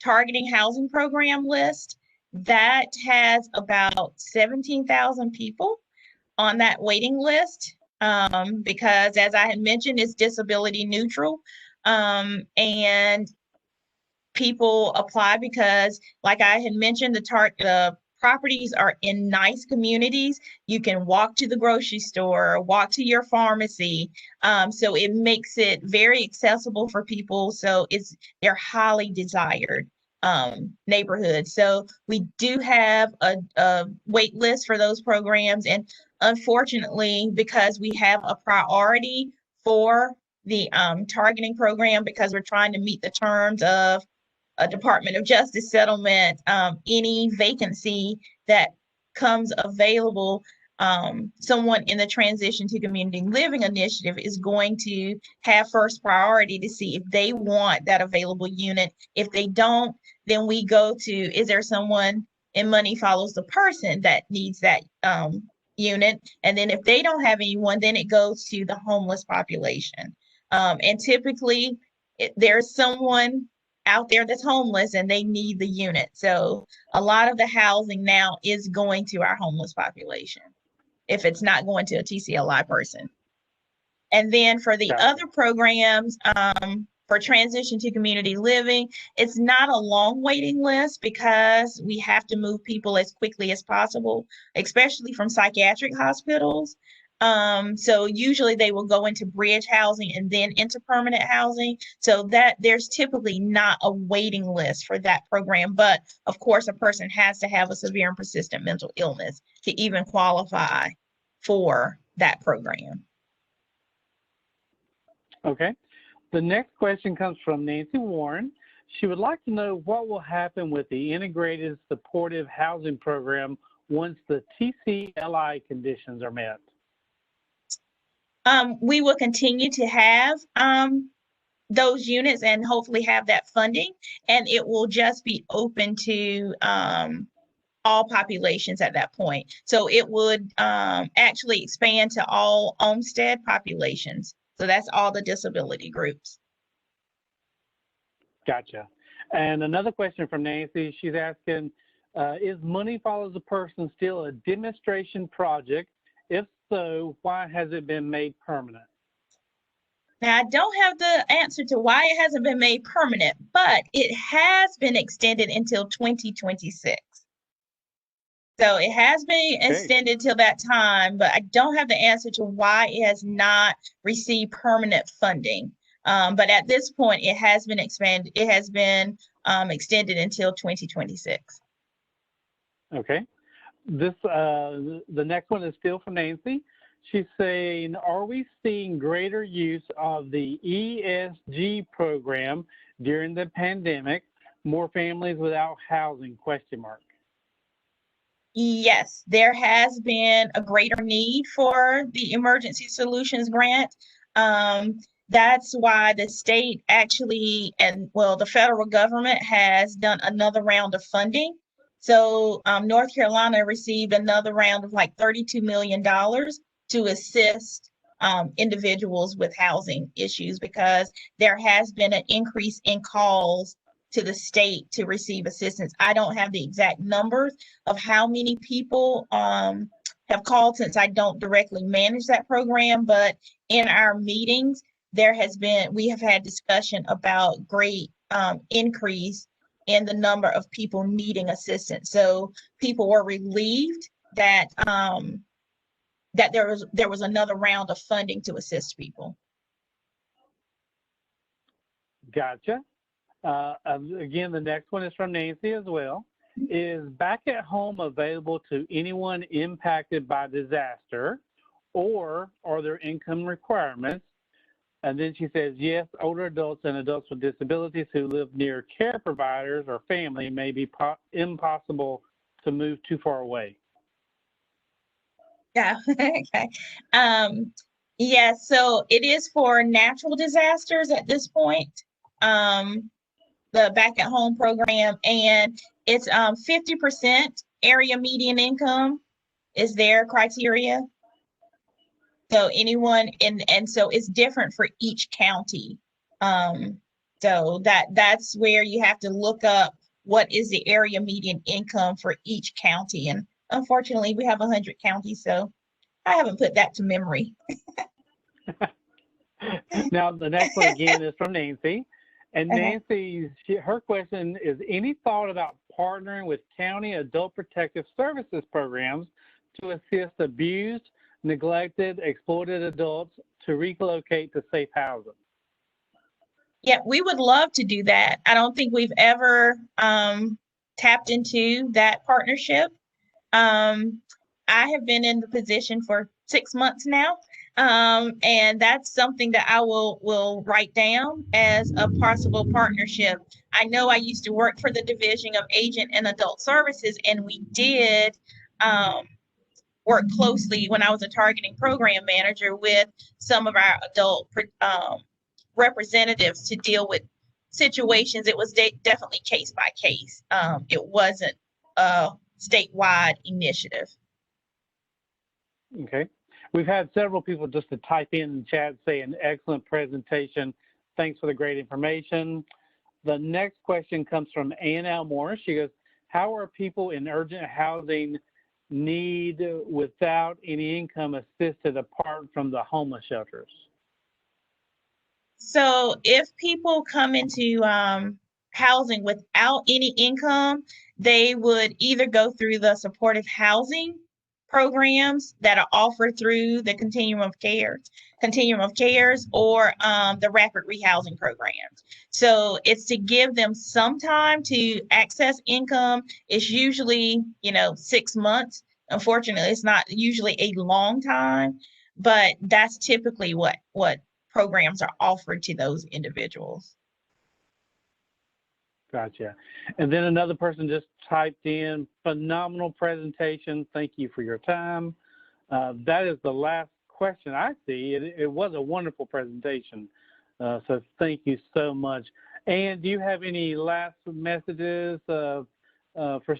[SPEAKER 1] targeting housing program list. That has about 17,000 people on that waiting list, because as I had mentioned, it's disability neutral. And people apply because, like I had mentioned, the properties are in nice communities. You can walk to the grocery store, walk to your pharmacy. So it makes it very accessible for people. So they're highly desired neighborhoods. So we do have a wait list for those programs. And unfortunately, because we have a priority for the targeting program, because we're trying to meet the terms of a Department of Justice settlement, any vacancy that comes available, someone in the Transition to Community Living Initiative is going to have first priority to see if they want that available unit. If they don't, then we go to, is there someone in Money Follows the Person that needs that unit? And then if they don't have anyone, then it goes to the homeless population. And typically there's someone out there that's homeless and they need the unit. So a lot of the housing now is going to our homeless population if it's not going to a TCLI person. And then for the other programs, for Transition to Community Living, it's not a long waiting list because we have to move people as quickly as possible, especially from psychiatric hospitals. So usually they will go into bridge housing and then into permanent housing. So that there's typically not a waiting list for that program. But of course, a person has to have a severe and persistent mental illness to even qualify for that program.
[SPEAKER 2] Okay. The next question comes from Nancy Warren. She would like to know what will happen with the Integrated Supportive Housing Program once the TCLI conditions are met.
[SPEAKER 1] We will continue to have those units and hopefully have that funding, and it will just be open to all populations at that point. So it would actually expand to all Olmsted populations. So that's all the disability groups.
[SPEAKER 2] Gotcha. And another question from Nancy, she's asking, is Money Follows the Person still a demonstration project? If so, why has it been made permanent?
[SPEAKER 1] Now, I don't have the answer to why it hasn't been made permanent, but it has been extended until 2026. So it has been extended till that time, but I don't have the answer to why it has not received permanent funding. But at this point, it has been expanded. It has been extended until 2026.
[SPEAKER 2] Okay. This the next one is still from Nancy. She's saying, are we seeing greater use of the ESG program during the pandemic? More families without housing, ?
[SPEAKER 1] Yes, there has been a greater need for the Emergency Solutions Grant. That's why the state actually, and well, the federal government has done another round of funding. So North Carolina received another round of like $32 million to assist individuals with housing issues, because there has been an increase in calls to the state to receive assistance. I don't have the exact numbers of how many people have called, since I don't directly manage that program, but in our meetings, we have had discussion about great increase in the number of people needing assistance. So people were relieved that that there was another round of funding to assist people.
[SPEAKER 2] Gotcha. Again, the next one is from Nancy as well. Is Back at Home available to anyone impacted by disaster, or are there income requirements? And then she says, yes, older adults and adults with disabilities who live near care providers or family may be impossible to move too far away.
[SPEAKER 1] Yeah, okay. Yeah, so it is for natural disasters at this point, the Back at Home program, and it's 50% area median income is their criteria. So anyone and so it's different for each county. So that's where you have to look up what is the area median income for each county. And unfortunately, we have 100 counties, so I haven't put that to memory.
[SPEAKER 2] Now, the next one again is from Nancy. And Nancy, her question is, any thought about partnering with county adult protective services programs to assist abused, neglected, exploited adults to relocate to safe housing?
[SPEAKER 1] Yeah, we would love to do that. I don't think we've ever tapped into that partnership. I have been in the position for 6 months now, and that's something that I will write down as a possible partnership. I know I used to work for the Division of Aging and Adult Services, and we did work closely when I was a targeting program manager with some of our adult representatives to deal with situations. It was definitely case by case. It wasn't a statewide initiative.
[SPEAKER 2] Okay. We've had several people just to type in the chat saying, excellent presentation. Thanks for the great information. The next question comes from Ann Elmore. She goes, how are people in urgent housing need without any income assisted apart from the homeless shelters?
[SPEAKER 1] So if people come into housing without any income, they would either go through the supportive housing programs that are offered through the continuum of cares, or the rapid rehousing programs. So it's to give them some time to access income. It's usually 6 months. Unfortunately, it's not usually a long time, but that's typically what programs are offered to those individuals.
[SPEAKER 2] Gotcha. And then another person just typed in, phenomenal presentation. Thank you for your time. That is the last question I see. It was a wonderful presentation. So thank you so much. And do you have any last messages for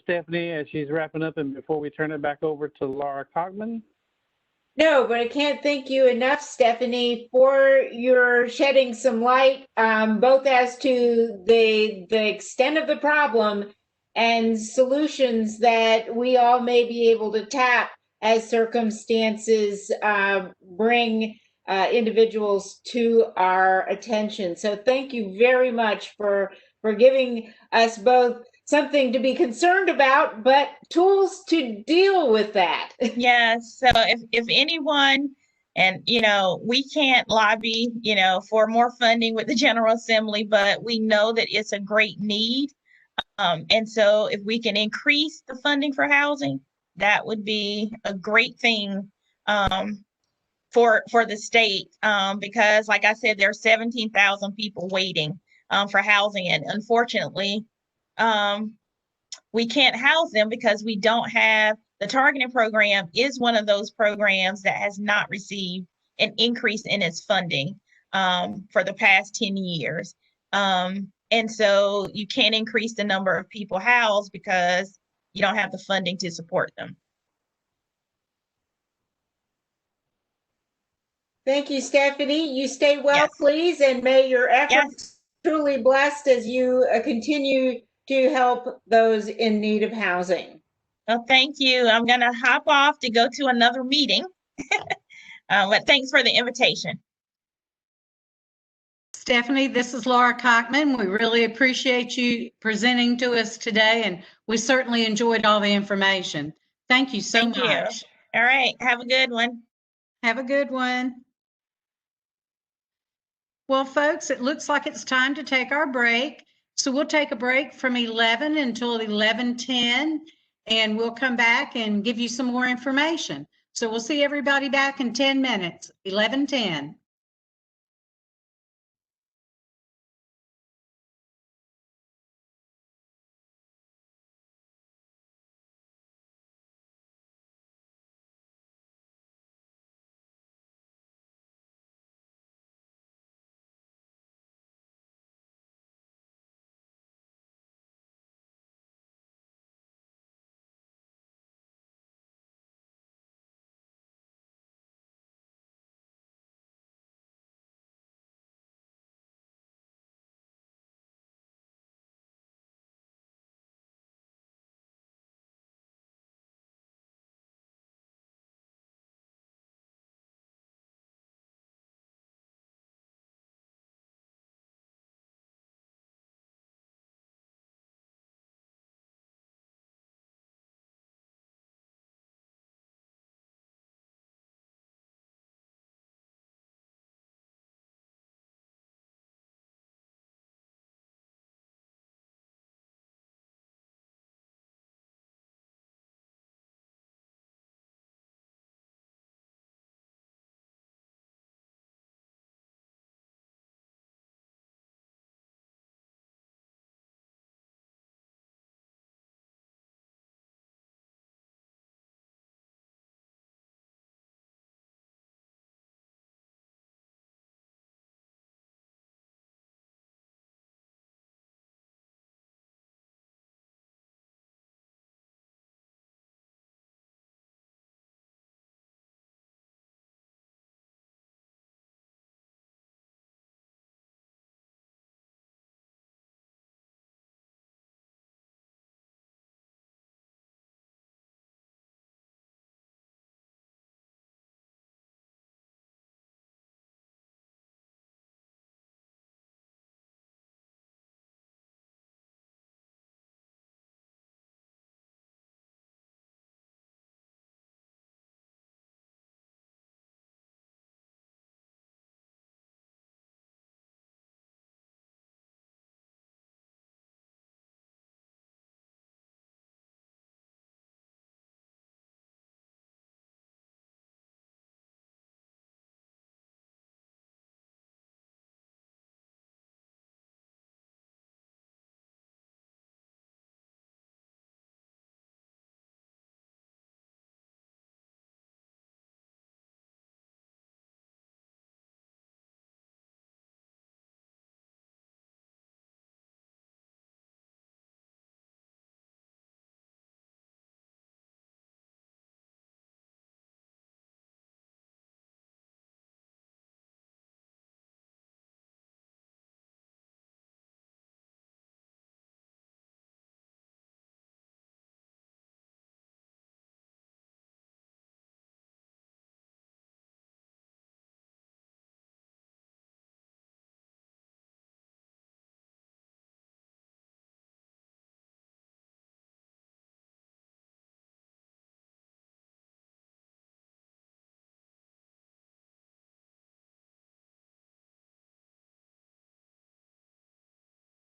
[SPEAKER 2] Stephanie as she's wrapping up and before we turn it back over to Laura Cockman?
[SPEAKER 3] No, but I can't thank you enough, Stephanie, for your shedding some light, both as to the extent of the problem and solutions that we all may be able to tap as circumstances bring individuals to our attention. So thank you very much for giving us both something to be concerned about, but tools to deal with that.
[SPEAKER 1] Yes. So if anyone, and we can't lobby, for more funding with the General Assembly, but we know that it's a great need. And so if we can increase the funding for housing, that would be a great thing for the state, because like I said, there are 17,000 people waiting for housing, and unfortunately, we can't house them because we don't have the targeting program is one of those programs that has not received an increase in its funding. for the past 10 years. And so you can't increase the number of people housed because you don't have the funding to support them.
[SPEAKER 3] Thank you, Stephanie. You stay well,
[SPEAKER 1] Yes.
[SPEAKER 3] please, and may your efforts
[SPEAKER 1] Yes.
[SPEAKER 3] truly blessed as you continue to help those in need of housing.
[SPEAKER 1] Well, thank you. I'm going to hop off to go to another meeting. But thanks for the invitation.
[SPEAKER 4] Stephanie, this is Laura Cockman. We really appreciate you presenting to us today, and we certainly enjoyed all the information. Thank you so
[SPEAKER 1] Thank you.
[SPEAKER 4] much.
[SPEAKER 1] All right. Have a good one.
[SPEAKER 4] Have a good one. Well, folks, it looks like it's time to take our break. So we'll take a break from 11 until 11:10, and we'll come back and give you some more information. So we'll see everybody back in 10 minutes, 11:10.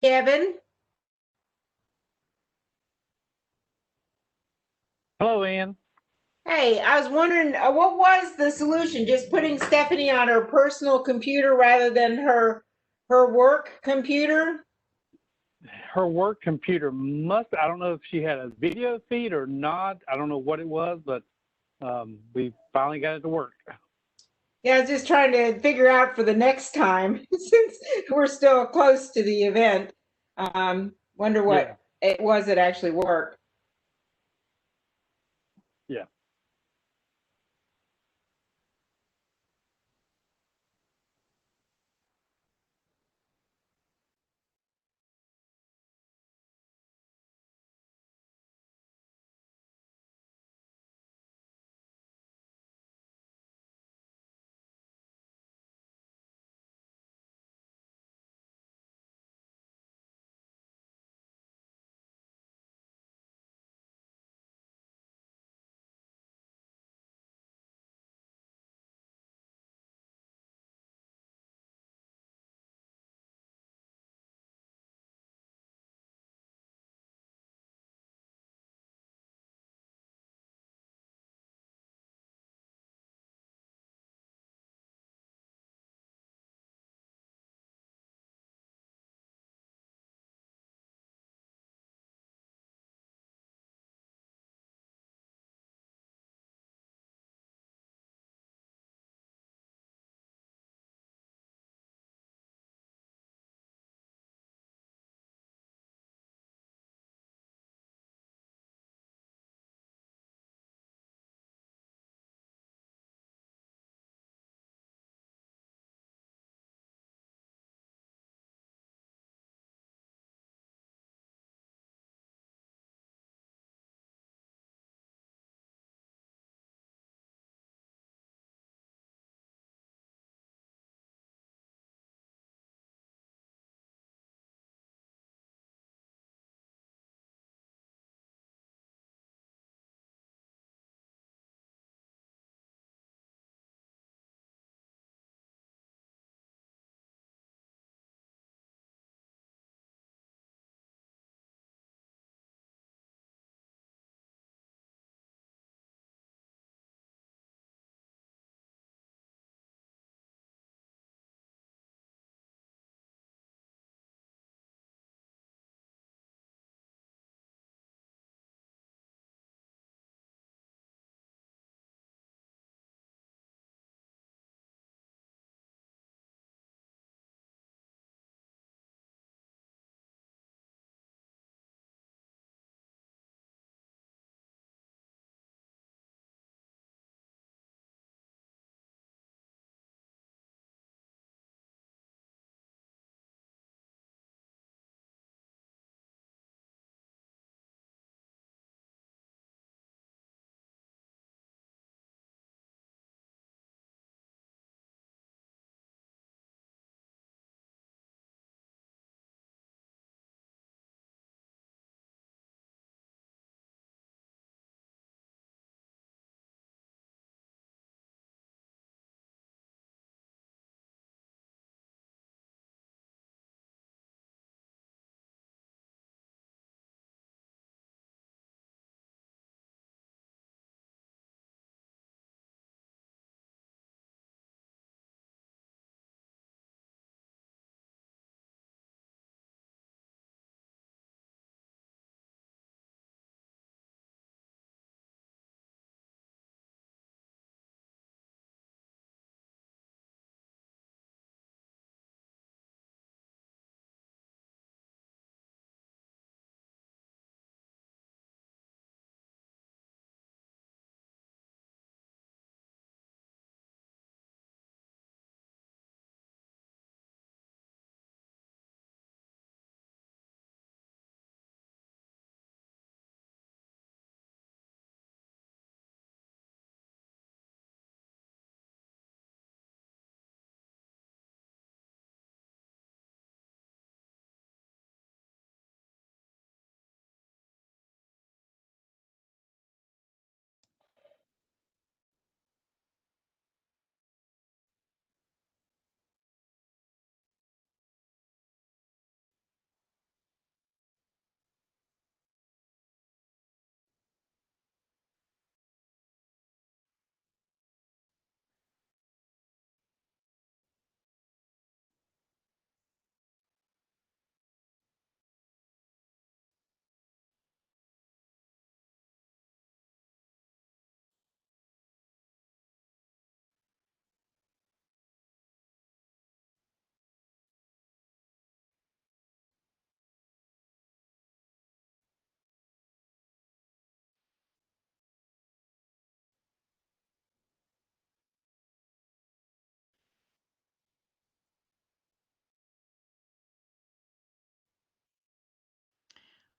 [SPEAKER 3] Kevin?
[SPEAKER 2] Hello, Ann.
[SPEAKER 3] Hey, I was wondering, what was the solution? Just putting Stephanie on her personal computer rather than her work computer?
[SPEAKER 2] Her work computer I don't know if she had a video feed or not. I don't know what it was, but we finally got it to work.
[SPEAKER 3] Yeah, I was just trying to figure out for the next time, since we're still close to the event. Wonder what it was that actually worked.
[SPEAKER 2] Yeah.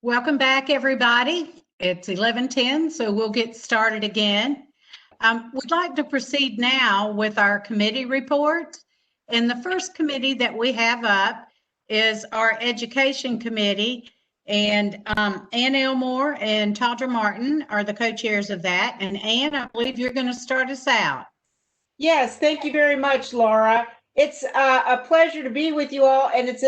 [SPEAKER 4] Welcome back, everybody. It's 11:10, so we'll get started again. We'd like to proceed now with our committee report. And the first committee that we have up is our Education Committee. And Ann Elmore and Tadra Martin are the co-chairs of that. And Ann, I believe you're going to start us out.
[SPEAKER 3] Yes, thank you very much, Laura. It's a pleasure to be with you all, and it's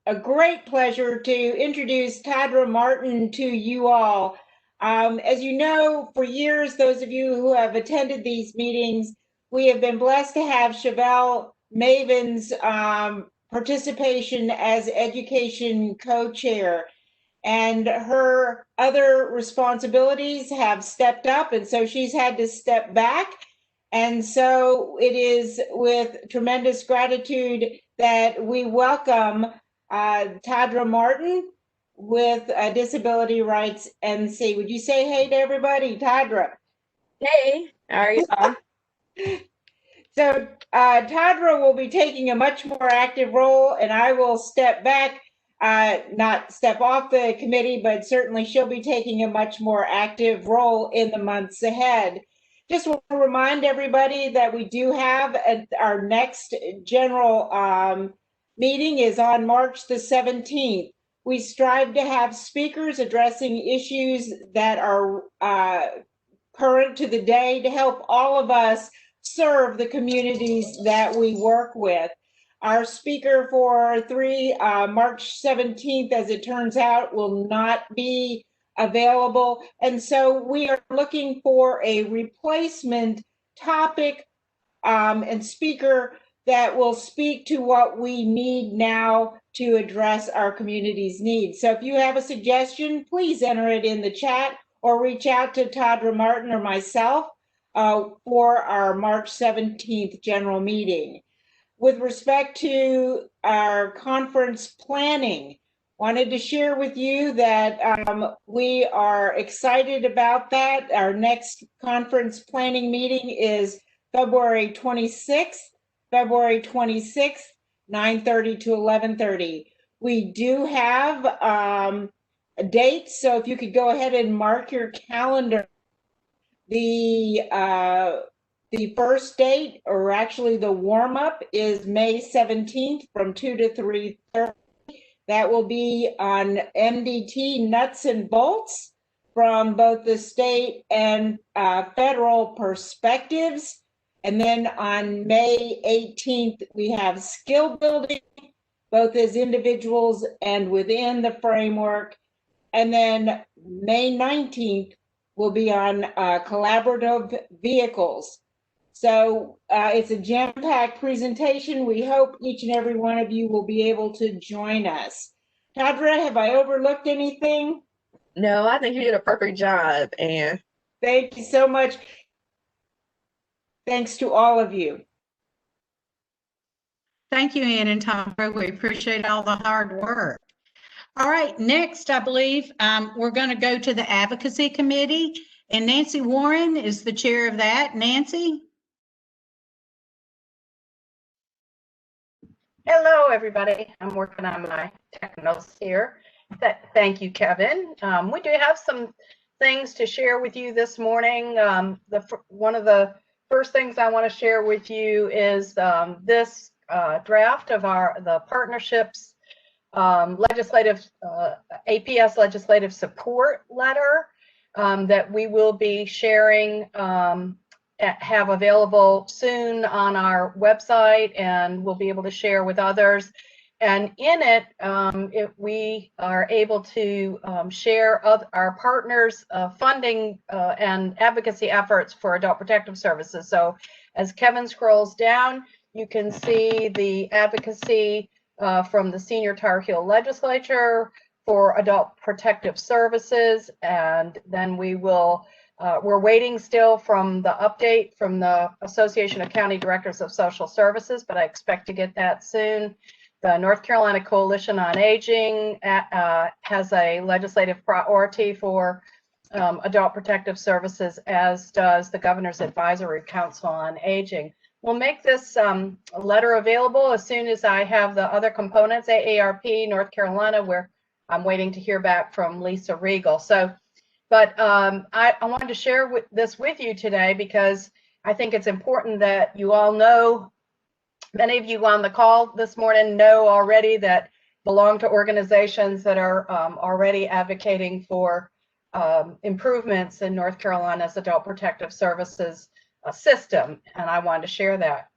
[SPEAKER 3] a great pleasure to introduce Tadra Martin to you all. As you know, for years, those of you who have attended these meetings, we have been blessed to have Chevelle Maven's participation as education co-chair, and her other responsibilities have stepped up, and so she's had to step back. And so it is with tremendous gratitude that we welcome Tadra Martin with Disability Rights NC. Would you say hey to everybody, Tadra?
[SPEAKER 5] Hey, how are you all?
[SPEAKER 3] So Tadra will be taking a much more active role, and I will step back, not step off the committee, but certainly she'll be taking a much more active role in the months ahead. Just want to remind everybody that we do have our next general meeting is on March the 17th. We strive to have speakers addressing issues that are current to the day to help all of us serve the communities that we work with. Our speaker for March 17th, as it turns out, will not be available. And so we are looking for a replacement topic and speaker that will speak to what we need now to address our community's needs. So if you have a suggestion, please enter it in the chat or reach out to Tadra Martin or myself for our March 17th general meeting. With respect to our conference planning, wanted to share with you that we are excited about that. Our next conference planning meeting is February 26th, 9:30 to 11:30. We do have dates, so if you could go ahead and mark your calendar. The first date, or actually the warm-up, is May 17th from 2 to 3:30. That will be on MDT nuts and bolts from both the state and federal perspectives. And then on May 18th, we have skill building, both as individuals and within the framework. And then May 19th will be on collaborative vehicles. So it's a jam-packed presentation. We hope each and every one of you will be able to join us. Tadra, have I overlooked anything?
[SPEAKER 5] No, I think you did a perfect job, Ann.
[SPEAKER 3] Thank you so much. Thanks to all of you.
[SPEAKER 4] Thank you, Ann and Tadra. We appreciate all the hard work. All right, next, I believe we're going to go to the Advocacy Committee, and Nancy Warren is the chair of that. Nancy?
[SPEAKER 6] Hello, everybody. I'm working on my technos here. Thank you, Kevin. We do have some things to share with you this morning. One of the first things I want to share with you is this draft of the partnerships APS legislative support letter that we will be sharing, have available soon on our website, and we'll be able to share with others. And in it, we are able to share our partners' funding and advocacy efforts for adult protective services. So as Kevin scrolls down, you can see the advocacy from the Senior Tar Heel Legislature for adult protective services. And then we will, we're waiting still from the update from the Association of County Directors of Social Services, but I expect to get that soon. The North Carolina Coalition on Aging has a legislative priority for adult protective services, as does the Governor's Advisory Council on Aging. We'll make this letter available as soon as I have the other components. AARP, North Carolina, we're I'm waiting to hear back from Lisa Regal. So, but I wanted to share this with you today because I think it's important that you all know, many of you on the call this morning know already that belong to organizations that are already advocating for improvements in North Carolina's adult protective services system, and I wanted to share that.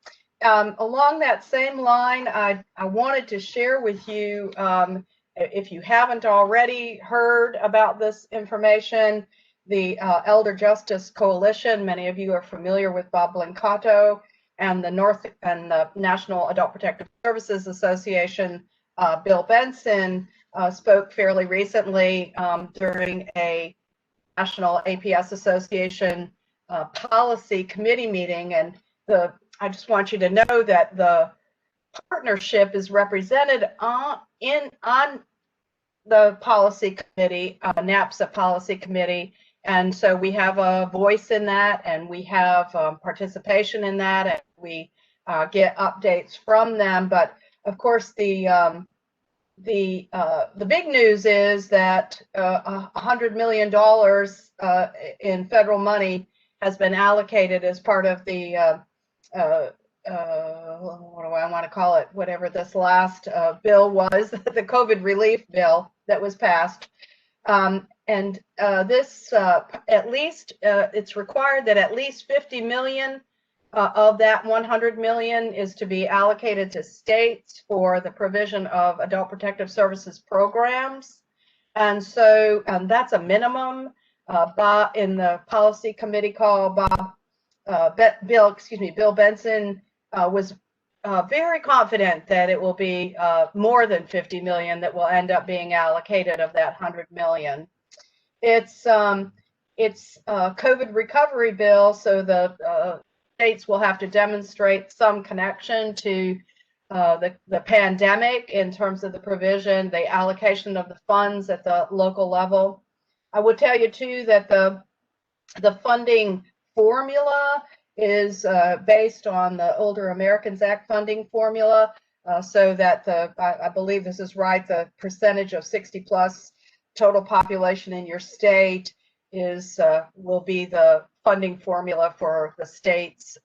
[SPEAKER 6] Along that same line, I wanted to share with you, if you haven't already heard about this information, the Elder Justice Coalition, many of you are familiar with Bob Blancato, and the National Adult Protective Services Association, Bill Benson, spoke fairly recently during a National APS Association policy committee meeting, and I just want you to know that the partnership is represented on the policy committee, NAPSA policy committee, and so we have a voice in that, and we have participation in that, and we get updates from them. But of course, the big news is that $100 million in federal money has been allocated as part of the what do I want to call it? Whatever this last bill was, the COVID relief bill that was passed. And this, at least, it's required that at least 50 million of that 100 million is to be allocated to states for the provision of adult protective services programs. And so that's a minimum. Bob, in the policy committee call, Bill Benson was very confident that it will be more than 50 million that will end up being allocated of that 100 million. It's a COVID recovery bill, so the states will have to demonstrate some connection to the pandemic in terms of the provision, the allocation of the funds at the local level. I would tell you too that the funding formula is based on the Older Americans Act funding formula, so that I believe this is right, the percentage of 60 plus total population in your state is will be the funding formula for the state's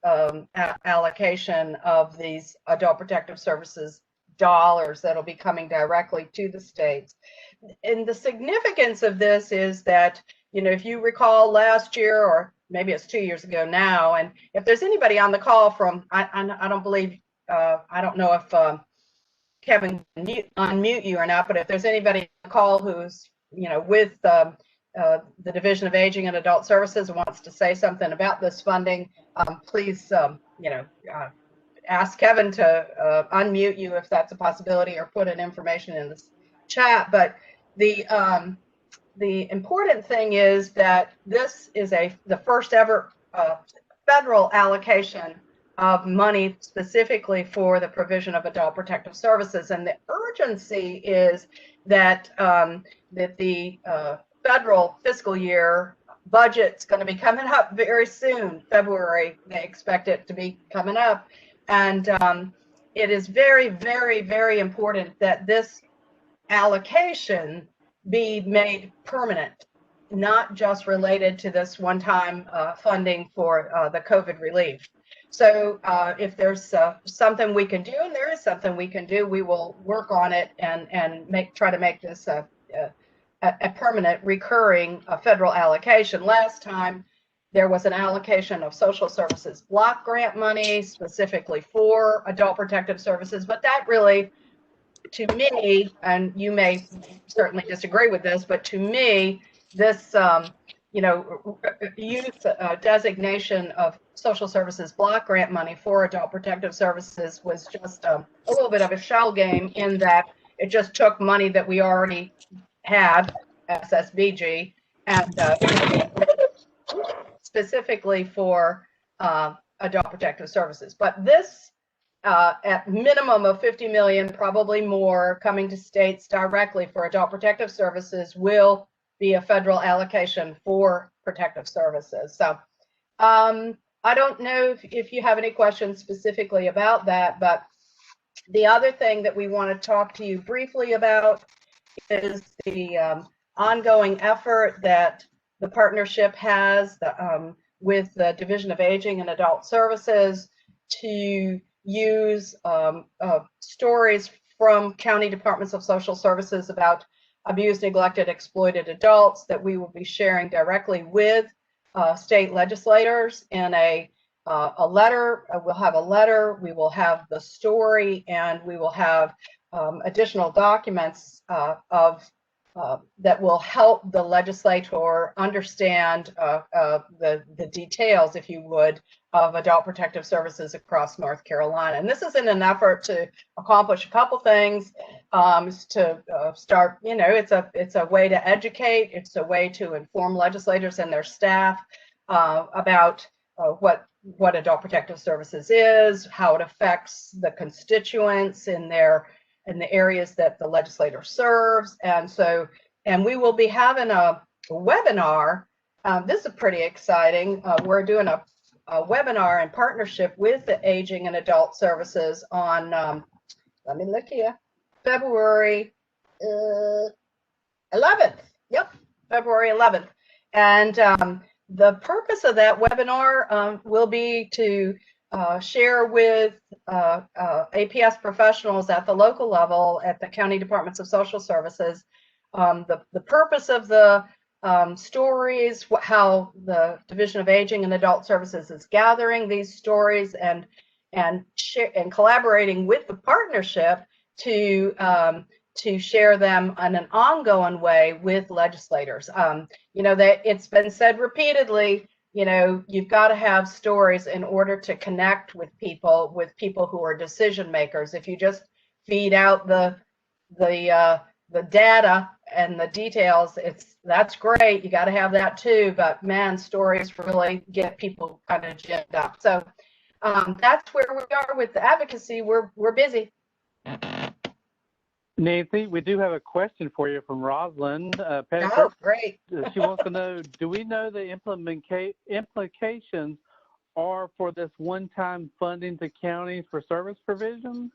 [SPEAKER 6] allocation of these adult protective services dollars that'll be coming directly to the states. And the significance of this is that, you know, if you recall last year, or maybe it's 2 years ago now, and if there's anybody on the call from, I don't believe, I don't know if Kevin can unmute you or not, but if there's anybody on the call who's, you know, with the Division of Aging and Adult Services and wants to say something about this funding, please, you know, ask Kevin to unmute you if that's a possibility, or put in information in the chat. But the important thing is that this is the first ever federal allocation of money specifically for the provision of adult protective services, and the urgency is that that the federal fiscal year budget's going to be coming up very soon. February, they expect it to be coming up, and it is very, very, very important that this allocation be made permanent, not just related to this one-time funding for the COVID relief. So if there's something we can do, and there is something we can do, we will work on it and try to make this a permanent, recurring federal allocation. Last time there was an allocation of social services block grant money specifically for adult protective services, but that really, to me, and you may certainly disagree with this, but to me, this you know, youth designation of social services block grant money for adult protective services was just a little bit of a shell game, in that it just took money that we already had, SSBG, and specifically for adult protective services. But this, at minimum of 50 million, probably more, coming to states directly for adult protective services, will be a federal allocation for protective services. So I don't know if you have any questions specifically about that, but the other thing that we want to talk to you briefly about is the ongoing effort that the partnership has with the Division of Aging and Adult Services to use stories from county departments of social services about abused, neglected, exploited adults that we will be sharing directly with state legislators in a letter. We'll have a letter, we will have the story, and we will have additional documents that will help the legislator understand the details, if you would, of adult protective services across North Carolina. And this is in an effort to accomplish a couple things. To start, you know, it's a way to educate, it's a way to inform legislators and their staff about what adult protective services is, how it affects the constituents in the areas that the legislator serves. And we will be having a webinar. This is pretty exciting. We're doing a webinar in partnership with the Aging and Adult Services on, let me look here, February 11th. Yep, February 11th. And the purpose of that webinar will be to share with APS professionals at the local level, at the county departments of social services, the purpose of the stories, how the Division of Aging and Adult Services is gathering these stories and collaborating with the partnership to share them in an ongoing way with legislators. You know, that it's been said repeatedly, you know, you've got to have stories in order to connect with people who are decision makers. If you just feed out the data and the details, that's great. You got to have that too. But man, stories really get people kind of jammed up. So that's where we are with the advocacy. We're busy.
[SPEAKER 2] Nancy, we do have a question for you from Rosalind.
[SPEAKER 6] Oh, great.
[SPEAKER 2] She wants to know, do we know the implications are for this one-time funding to counties for service provision?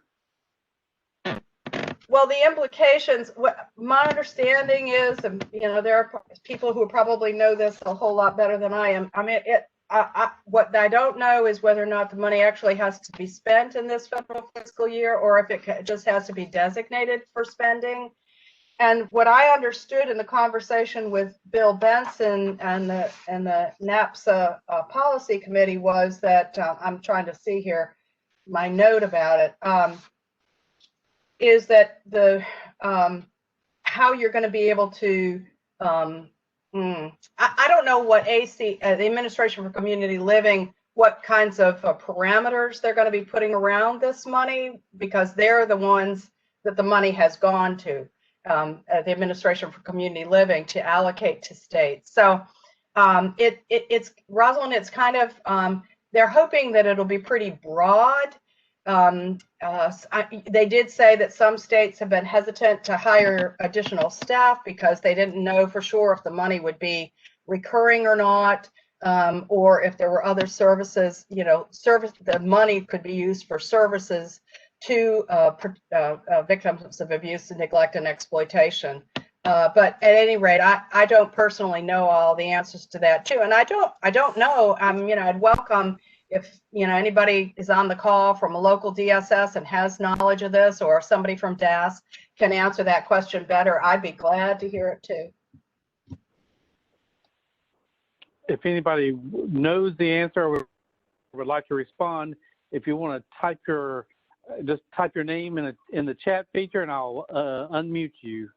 [SPEAKER 6] Well, the implications, my understanding is, and you know, there are people who probably know this a whole lot better than I am. I mean, what I don't know is whether or not the money actually has to be spent in this federal fiscal year, or if it just has to be designated for spending. And what I understood in the conversation with Bill Benson and the NAPSA policy committee was that, I'm trying to see here my note about it, is that how you're going to be able to I don't know what the Administration for Community Living, what kinds of parameters they're going to be putting around this money, because they're the ones that the money has gone to, the Administration for Community Living, to allocate to states. So it's, Rosalind, it's kind of, they're hoping that it'll be pretty broad. They did say that some states have been hesitant to hire additional staff because they didn't know for sure if the money would be recurring or not, or if there were other services, you know, the money could be used for services to victims of abuse and neglect and exploitation. But at any rate, I don't personally know all the answers to that too, and I don't know. You know, I'd welcome if, you know, anybody is on the call from a local DSS and has knowledge of this, or somebody from DAS can answer that question better, I'd be glad to hear it too.
[SPEAKER 2] If anybody knows the answer or would like to respond, if you want to just type your name in the chat feature, and I'll unmute you.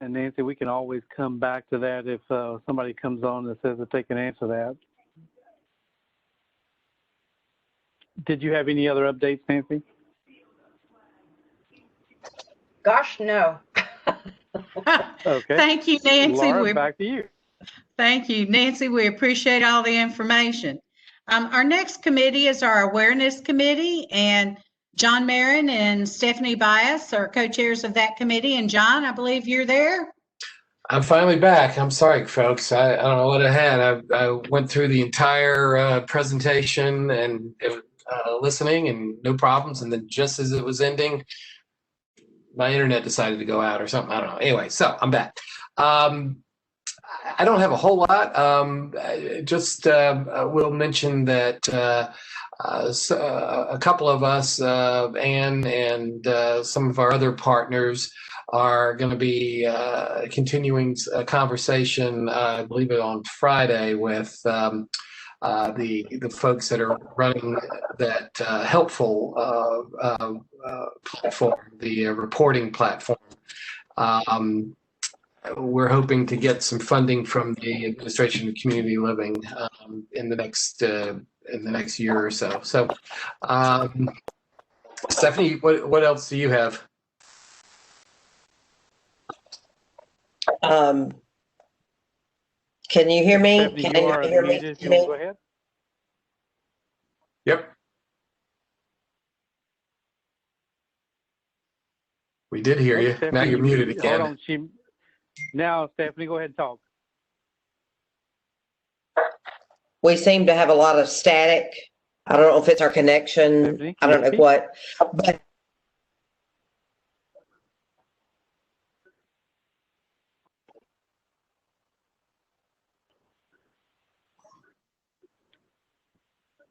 [SPEAKER 2] And Nancy, we can always come back to that if somebody comes on that says that they can answer that. Did you have any other updates, Nancy?
[SPEAKER 6] Gosh, no.
[SPEAKER 2] Okay.
[SPEAKER 4] Thank you, Nancy.
[SPEAKER 2] Laura, back to you.
[SPEAKER 4] Thank you, Nancy. We appreciate all the information. Our next committee is our Awareness Committee, and John Marin and Stephanie Bias are co-chairs of that committee. And John, I believe you're there.
[SPEAKER 7] I'm finally back. I'm sorry, folks. I don't know what I had. I went through the entire presentation, and listening and no problems. And then just as it was ending, my internet decided to go out or something. I don't know. Anyway, so I'm back. I don't have a whole lot. Just will mention that a couple of us, Ann and some of our other partners, are going to be continuing a conversation, I believe it on Friday, with the folks that are running that helpful platform, the reporting platform. We're hoping to get some funding from the Administration of Community Living in the next year or so. So, Stephanie, what else do you have?
[SPEAKER 8] Can you hear me?
[SPEAKER 2] Stephanie,
[SPEAKER 8] Can
[SPEAKER 2] you
[SPEAKER 8] you
[SPEAKER 2] are
[SPEAKER 8] hear me?
[SPEAKER 2] muted. You want to go ahead?
[SPEAKER 7] Yep. We did hear you.
[SPEAKER 2] Stephanie,
[SPEAKER 7] Now you're muted again.
[SPEAKER 2] Hold on. Now, Stephanie, go ahead and talk.
[SPEAKER 8] We seem to have a lot of static. I don't know if it's our connection.
[SPEAKER 2] Stephanie,
[SPEAKER 8] I don't know what, but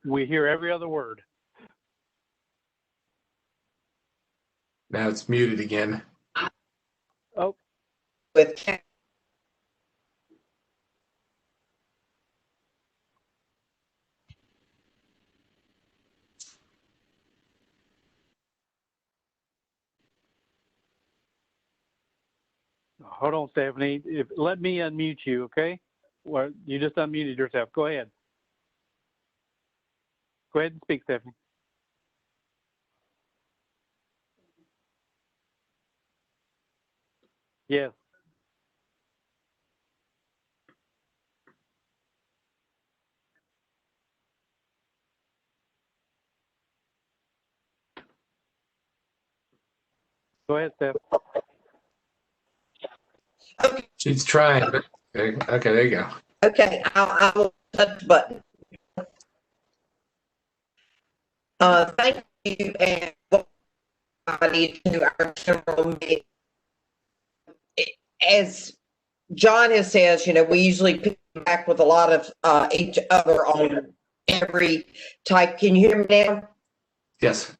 [SPEAKER 2] we hear every other word.
[SPEAKER 7] Now it's muted again.
[SPEAKER 2] Oh,
[SPEAKER 8] with
[SPEAKER 2] hold on, Stephanie. Let me unmute you, okay? Well, you just unmuted yourself. Go ahead. Go ahead and speak, Stephanie. Yes. Go ahead, Steph.
[SPEAKER 8] okay.
[SPEAKER 7] She's trying, but okay, there you go.
[SPEAKER 8] Okay, I will touch the button. Thank you, and everybody to our general meeting. As John has says, we usually pick back with a lot of each other on every type. Can you hear me now,
[SPEAKER 7] Yes.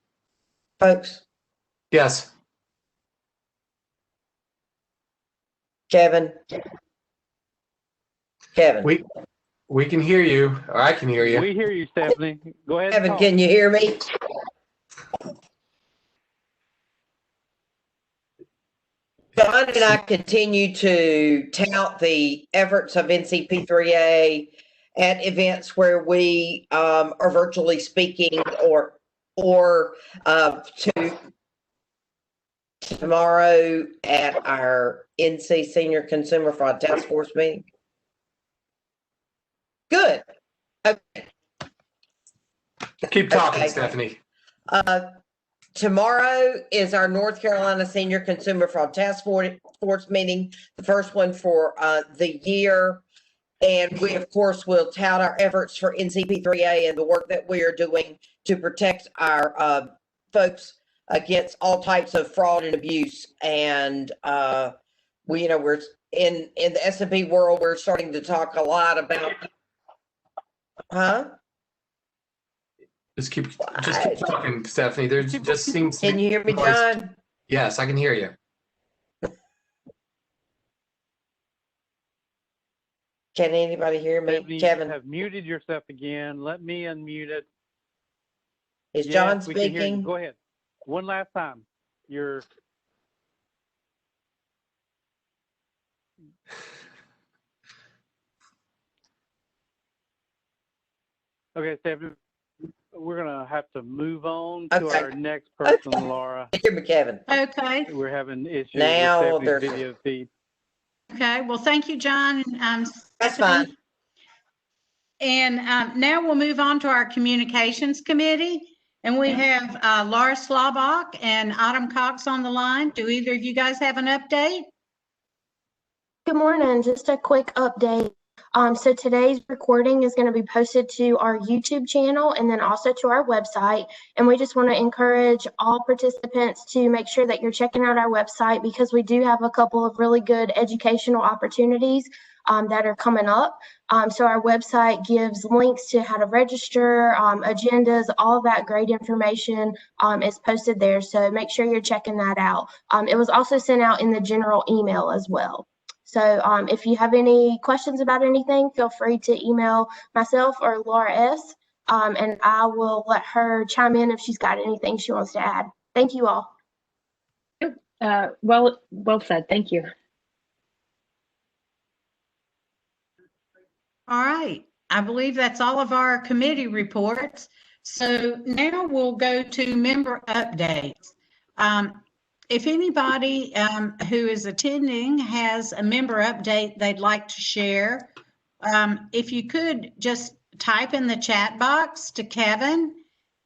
[SPEAKER 8] folks?
[SPEAKER 7] Yes.
[SPEAKER 8] Kevin?
[SPEAKER 7] We can hear you, or I can hear you.
[SPEAKER 2] We hear you, Stephanie. Go ahead.
[SPEAKER 8] Kevin,
[SPEAKER 2] and
[SPEAKER 8] can you hear me? John and I continue to tout the efforts of NCPAAA at events where we are virtually speaking, or to tomorrow at our NC Senior Consumer Fraud Task Force meeting. Good. Okay.
[SPEAKER 7] Keep talking,
[SPEAKER 8] Okay.
[SPEAKER 7] Stephanie.
[SPEAKER 8] Tomorrow is our North Carolina Senior Consumer Fraud Task Force meeting, the first one for the year. And we, of course, will tout our efforts for NCPAAA and the work that we are doing to protect our folks against all types of fraud and abuse. And we're in the S&P world, we're starting to talk a lot about,
[SPEAKER 7] Just keep talking, Stephanie. There just seems to
[SPEAKER 8] Can
[SPEAKER 7] be
[SPEAKER 8] you hear me,
[SPEAKER 7] noise.
[SPEAKER 8] John?
[SPEAKER 7] Yes, I can hear you.
[SPEAKER 8] Can anybody hear me?
[SPEAKER 2] Stephanie,
[SPEAKER 8] Kevin,
[SPEAKER 2] you have muted yourself again. Let me unmute it.
[SPEAKER 8] is
[SPEAKER 2] Yes,
[SPEAKER 8] John
[SPEAKER 2] we can hear you.
[SPEAKER 8] speaking?
[SPEAKER 2] Go ahead. One last time. You're. Okay, Stephanie, we're going to have to move on to
[SPEAKER 8] Okay.
[SPEAKER 2] our next person,
[SPEAKER 8] Okay.
[SPEAKER 2] Laura.
[SPEAKER 8] Hear me, Kevin.
[SPEAKER 4] Okay,
[SPEAKER 2] We're having issues
[SPEAKER 8] Now
[SPEAKER 2] with
[SPEAKER 8] there's-
[SPEAKER 2] Stephanie's video feed.
[SPEAKER 4] okay. Well, thank you, John.
[SPEAKER 8] That's
[SPEAKER 4] Stephanie.
[SPEAKER 8] fine.
[SPEAKER 4] And now we'll move on to our communications committee. And we have Laura Slobach and Autumn Cox on the line. Do either of you guys have an update?
[SPEAKER 9] Good morning. Just a quick update. So today's recording is going to be posted to our YouTube channel and then also to our website. And we just want to encourage all participants to make sure that you're checking out our website, because we do have a couple of really good educational opportunities that are coming up. So our website gives links to how to register, agendas, all of that great information is posted there. So make sure you're checking that out. It was also sent out in the general email as well. So if you have any questions about anything, feel free to email myself or Laura S. And I will let her chime in if she's got anything she wants to add. Thank you all.
[SPEAKER 10] Well said. Thank you.
[SPEAKER 4] All right. I believe that's all of our committee reports. So now we'll go to member updates. If anybody who is attending has a member update they'd like to share, if you could just type in the chat box to Kevin,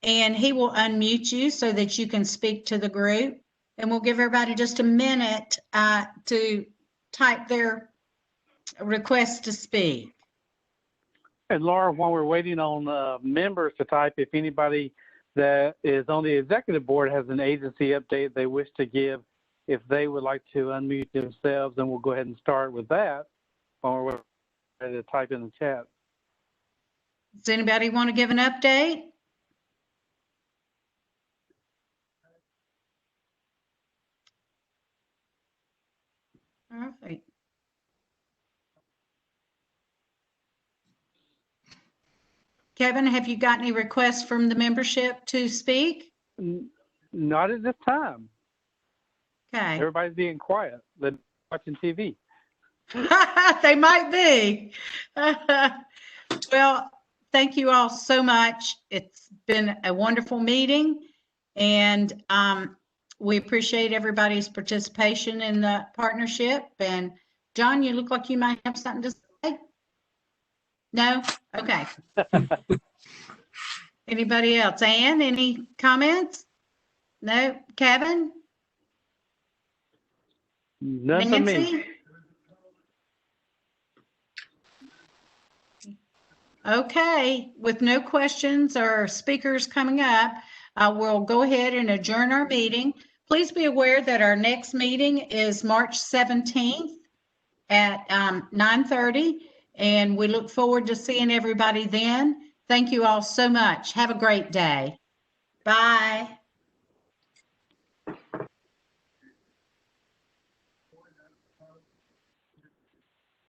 [SPEAKER 4] and he will unmute you so that you can speak to the group. And we'll give everybody just a minute to type their request to speak.
[SPEAKER 2] And Laura, while we're waiting on members to type, if anybody that is on the executive board has an agency update they wish to give, if they would like to unmute themselves, then we'll go ahead and start with that while we're ready to type in the chat.
[SPEAKER 4] Does anybody want to give an update? All right. Kevin, have you got any requests from the membership to speak?
[SPEAKER 2] Not at this time.
[SPEAKER 4] Okay.
[SPEAKER 2] Everybody's being quiet. They're watching TV.
[SPEAKER 4] They might be. Well, thank you all so much. It's been a wonderful meeting, and we appreciate everybody's participation in the partnership. And John, you look like you might have something to say. No? Okay. Anybody else? Ann, any comments? No? Kevin?
[SPEAKER 2] None for me.
[SPEAKER 4] Nancy? Okay, with no questions or speakers coming up, we'll go ahead and adjourn our meeting. Please be aware that our next meeting is March 17th at 9:30, and we look forward to seeing everybody then. Thank you all so much. Have a great day. Bye.